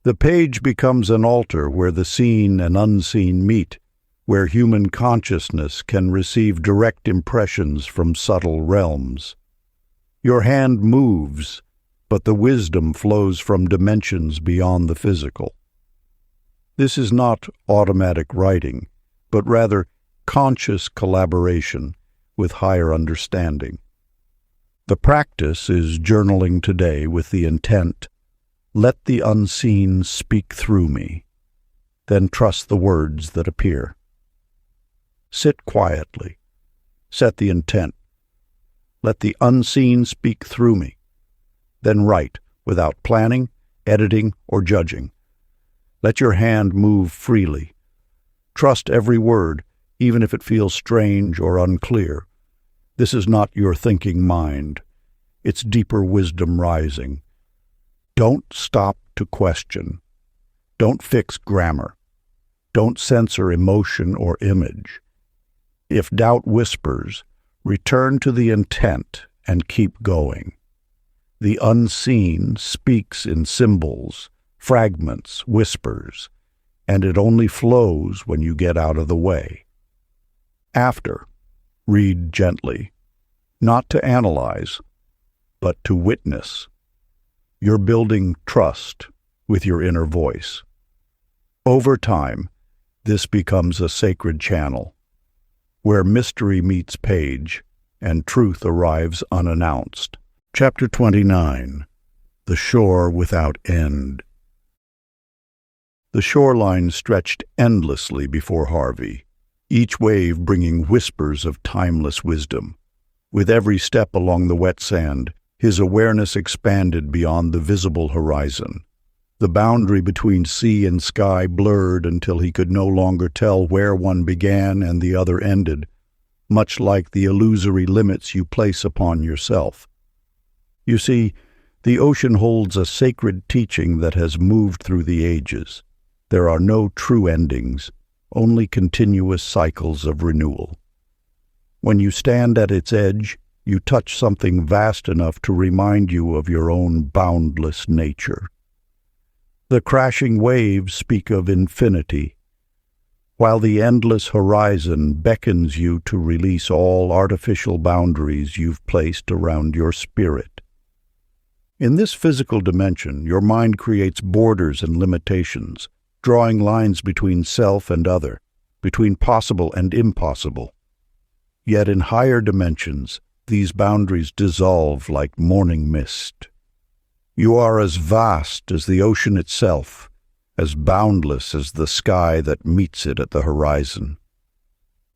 The page becomes an altar where the seen and unseen meet, where human consciousness can receive direct impressions from subtle realms. Your hand moves, but the wisdom flows from dimensions beyond the physical. This is not automatic writing, but rather conscious collaboration with higher understanding. The practice is journaling today with the intent, let the unseen speak through me, then trust the words that appear. Sit quietly. Set the intent. Let the unseen speak through me. Then write without planning, editing, or judging. Let your hand move freely. Trust every word, even if it feels strange or unclear. This is not your thinking mind. It's deeper wisdom rising. Don't stop to question. Don't fix grammar. Don't censor emotion or image. If doubt whispers, return to the intent and keep going. The unseen speaks in symbols, fragments, whispers, and it only flows when you get out of the way. After, read gently, not to analyze, but to witness. You're building trust with your inner voice. Over time, this becomes a sacred channel, where mystery meets page and truth arrives unannounced. Chapter 29. The Shore Without End. The shoreline stretched endlessly before Harvey, each wave bringing whispers of timeless wisdom. With every step along the wet sand, his awareness expanded beyond the visible horizon. The boundary between sea and sky blurred until he could no longer tell where one began and the other ended, much like the illusory limits you place upon yourself. You see, the ocean holds a sacred teaching that has moved through the ages. There are no true endings, only continuous cycles of renewal. When you stand at its edge, you touch something vast enough to remind you of your own boundless nature. The crashing waves speak of infinity, while the endless horizon beckons you to release all artificial boundaries you've placed around your spirit. In this physical dimension, your mind creates borders and limitations, drawing lines between self and other, between possible and impossible. Yet in higher dimensions, these boundaries dissolve like morning mist. You are as vast as the ocean itself, as boundless as the sky that meets it at the horizon.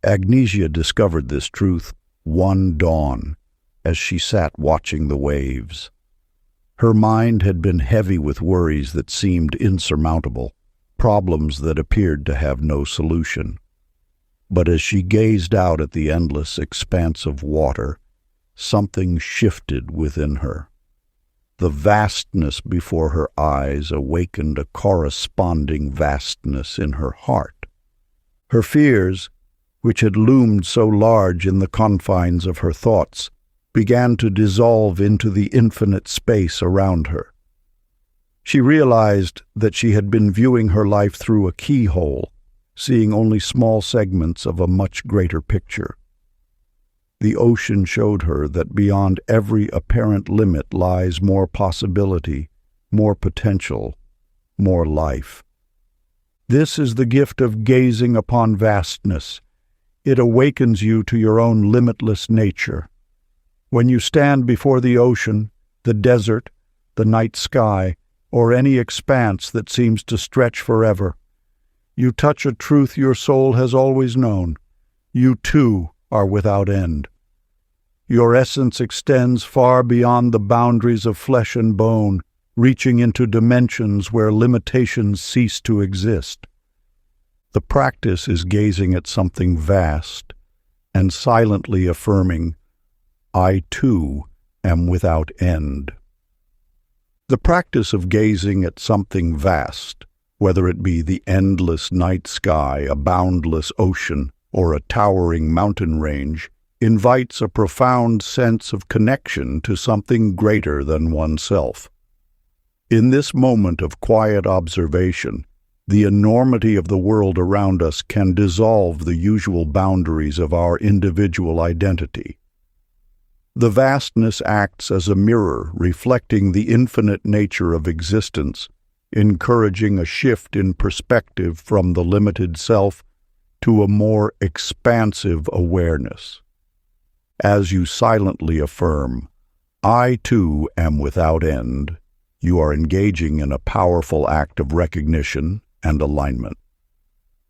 Agnesia discovered this truth one dawn as she sat watching the waves. Her mind had been heavy with worries that seemed insurmountable, problems that appeared to have no solution. But as she gazed out at the endless expanse of water, something shifted within her. The vastness before her eyes awakened a corresponding vastness in her heart. Her fears, which had loomed so large in the confines of her thoughts, began to dissolve into the infinite space around her. She realized that she had been viewing her life through a keyhole, seeing only small segments of a much greater picture. The ocean showed her that beyond every apparent limit lies more possibility, more potential, more life. This is the gift of gazing upon vastness. It awakens you to your own limitless nature. When you stand before the ocean, the desert, the night sky, or any expanse that seems to stretch forever, you touch a truth your soul has always known. You too are without end. Your essence extends far beyond the boundaries of flesh and bone, reaching into dimensions where limitations cease to exist. The practice is gazing at something vast and silently affirming, I too am without end. The practice of gazing at something vast, whether it be the endless night sky, a boundless ocean, or a towering mountain range, invites a profound sense of connection to something greater than oneself. In this moment of quiet observation, the enormity of the world around us can dissolve the usual boundaries of our individual identity. The vastness acts as a mirror reflecting the infinite nature of existence, encouraging a shift in perspective from the limited self to a more expansive awareness. As you silently affirm, I too am without end, you are engaging in a powerful act of recognition and alignment.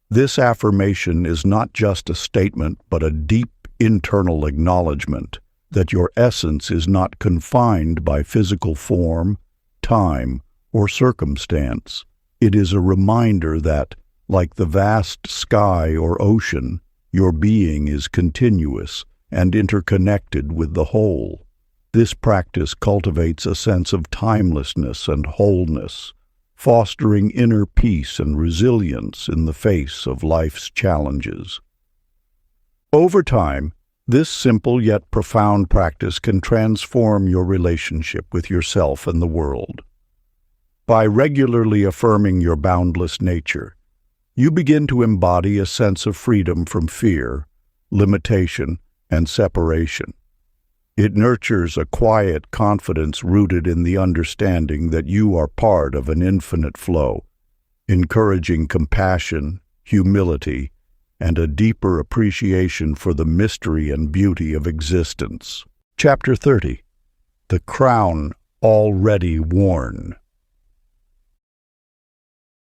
This affirmation is not just a statement, but a deep internal acknowledgement that your essence is not confined by physical form, time, or circumstance. It is a reminder that, like the vast sky or ocean, your being is continuous and interconnected with the whole. This practice cultivates a sense of timelessness and wholeness, fostering inner peace and resilience in the face of life's challenges. Over time, this simple yet profound practice can transform your relationship with yourself and the world. By regularly affirming your boundless nature, you begin to embody a sense of freedom from fear, limitation, and separation. It nurtures a quiet confidence rooted in the understanding that you are part of an infinite flow, encouraging compassion, humility, and a deeper appreciation for the mystery and beauty of existence. Chapter 30. The Crown Already Worn.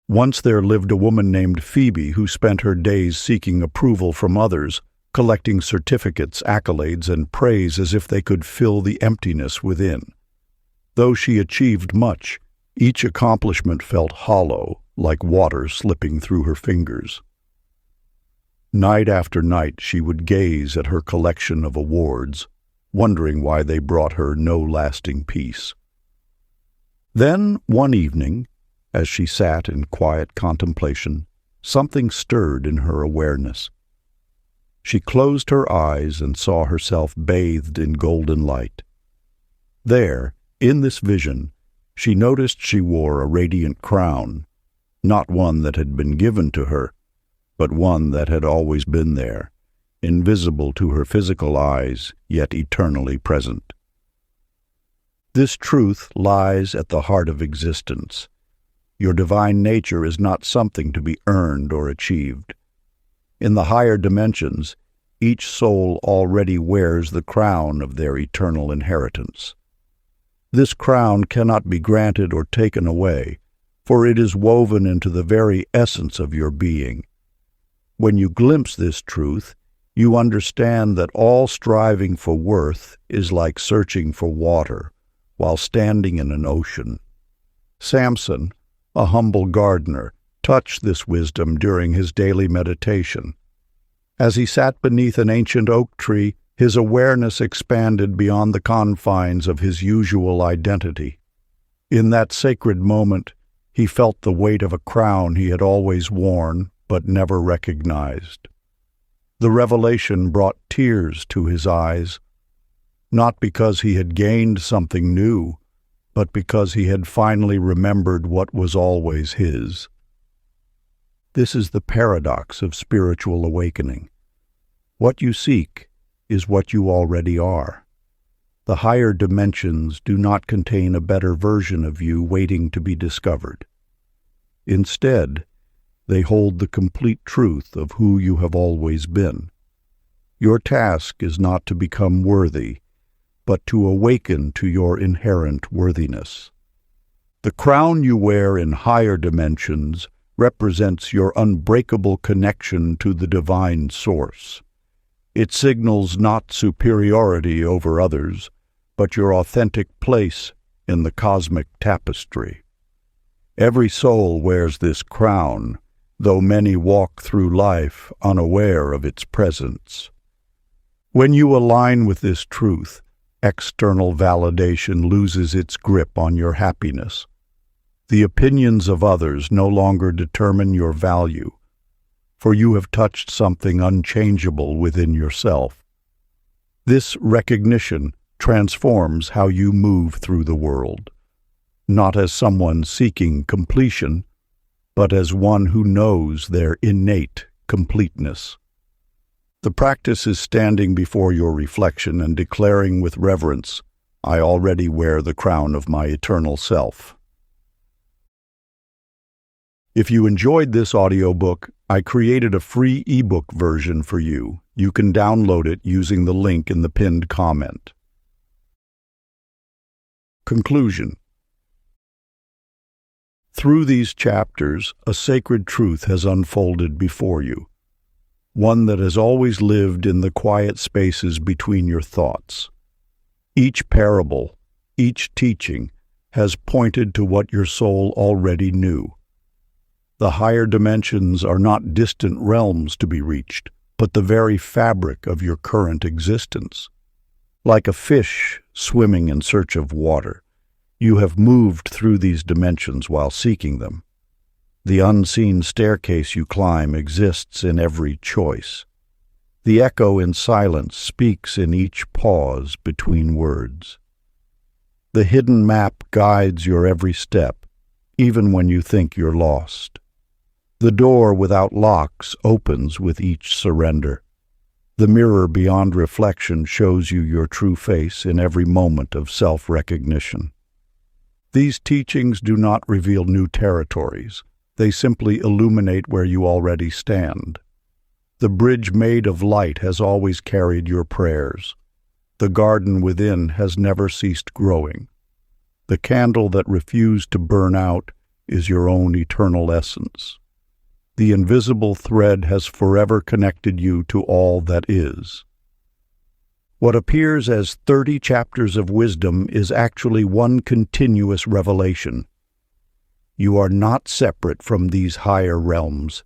Once there lived a woman named Phoebe who spent her days seeking approval from others, collecting certificates, accolades, and praise as if they could fill the emptiness within. Though she achieved much, each accomplishment felt hollow, like water slipping through her fingers. Night after night she would gaze at her collection of awards, wondering why they brought her no lasting peace. Then, one evening, as she sat in quiet contemplation, something stirred in her awareness. She closed her eyes and saw herself bathed in golden light. There, in this vision, she noticed she wore a radiant crown, not one that had been given to her, but one that had always been there, invisible to her physical eyes, yet eternally present. This truth lies at the heart of existence. Your divine nature is not something to be earned or achieved. In the higher dimensions, each soul already wears the crown of their eternal inheritance. This crown cannot be granted or taken away, for it is woven into the very essence of your being. When you glimpse this truth, you understand that all striving for worth is like searching for water while standing in an ocean. Samson, a humble gardener, touched this wisdom during his daily meditation. As he sat beneath an ancient oak tree, his awareness expanded beyond the confines of his usual identity. In that sacred moment, he felt the weight of a crown he had always worn but never recognized. The revelation brought tears to his eyes, not because he had gained something new, but because he had finally remembered what was always his. This is the paradox of spiritual awakening. What you seek is what you already are. The higher dimensions do not contain a better version of you waiting to be discovered. Instead, they hold the complete truth of who you have always been. Your task is not to become worthy, but to awaken to your inherent worthiness. The crown you wear in higher dimensions represents your unbreakable connection to the divine source. It signals not superiority over others, but your authentic place in the cosmic tapestry. Every soul wears this crown, though many walk through life unaware of its presence. When you align with this truth, external validation loses its grip on your happiness. The opinions of others no longer determine your value, for you have touched something unchangeable within yourself. This recognition transforms how you move through the world, not as someone seeking completion, but as one who knows their innate completeness. The practice is standing before your reflection and declaring with reverence, "I already wear the crown of my eternal self." If you enjoyed this audiobook, I created a free ebook version for you. You can download it using the link in the pinned comment. Conclusion. Through these chapters, a sacred truth has unfolded before you, one that has always lived in the quiet spaces between your thoughts. Each parable, each teaching, has pointed to what your soul already knew. The higher dimensions are not distant realms to be reached, but the very fabric of your current existence. Like a fish swimming in search of water, you have moved through these dimensions while seeking them. The unseen staircase you climb exists in every choice. The echo in silence speaks in each pause between words. The hidden map guides your every step, even when you think you're lost. The door without locks opens with each surrender. The mirror beyond reflection shows you your true face in every moment of self-recognition. These teachings do not reveal new territories. They simply illuminate where you already stand. The bridge made of light has always carried your prayers. The garden within has never ceased growing. The candle that refused to burn out is your own eternal essence. The invisible thread has forever connected you to all that is. What appears as 30 chapters of wisdom is actually one continuous revelation. You are not separate from these higher realms.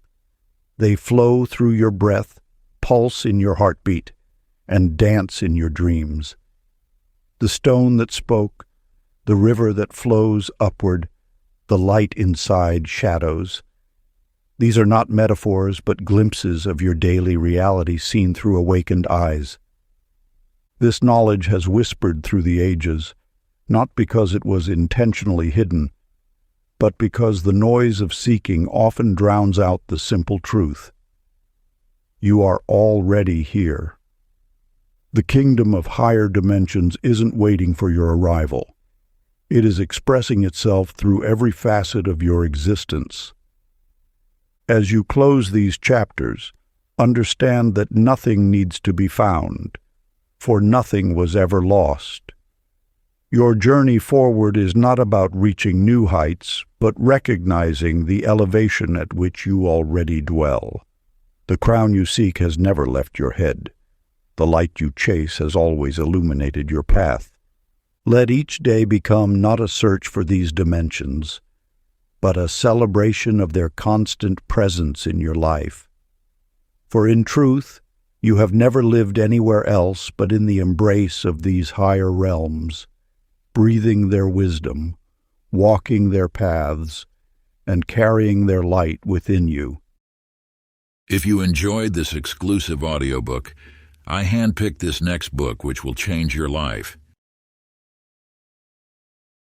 They flow through your breath, pulse in your heartbeat, and dance in your dreams. The stone that spoke, the river that flows upward, the light inside shadows. These are not metaphors, but glimpses of your daily reality seen through awakened eyes. This knowledge has whispered through the ages, not because it was intentionally hidden, but because the noise of seeking often drowns out the simple truth. You are already here. The kingdom of higher dimensions isn't waiting for your arrival. It is expressing itself through every facet of your existence. As you close these chapters, understand that nothing needs to be found, for nothing was ever lost. Your journey forward is not about reaching new heights, but recognizing the elevation at which you already dwell. The crown you seek has never left your head. The light you chase has always illuminated your path. Let each day become not a search for these dimensions, but a celebration of their constant presence in your life. For in truth, you have never lived anywhere else but in the embrace of these higher realms, breathing their wisdom, walking their paths, and carrying their light within you. If you enjoyed this exclusive audiobook, I handpicked this next book which will change your life.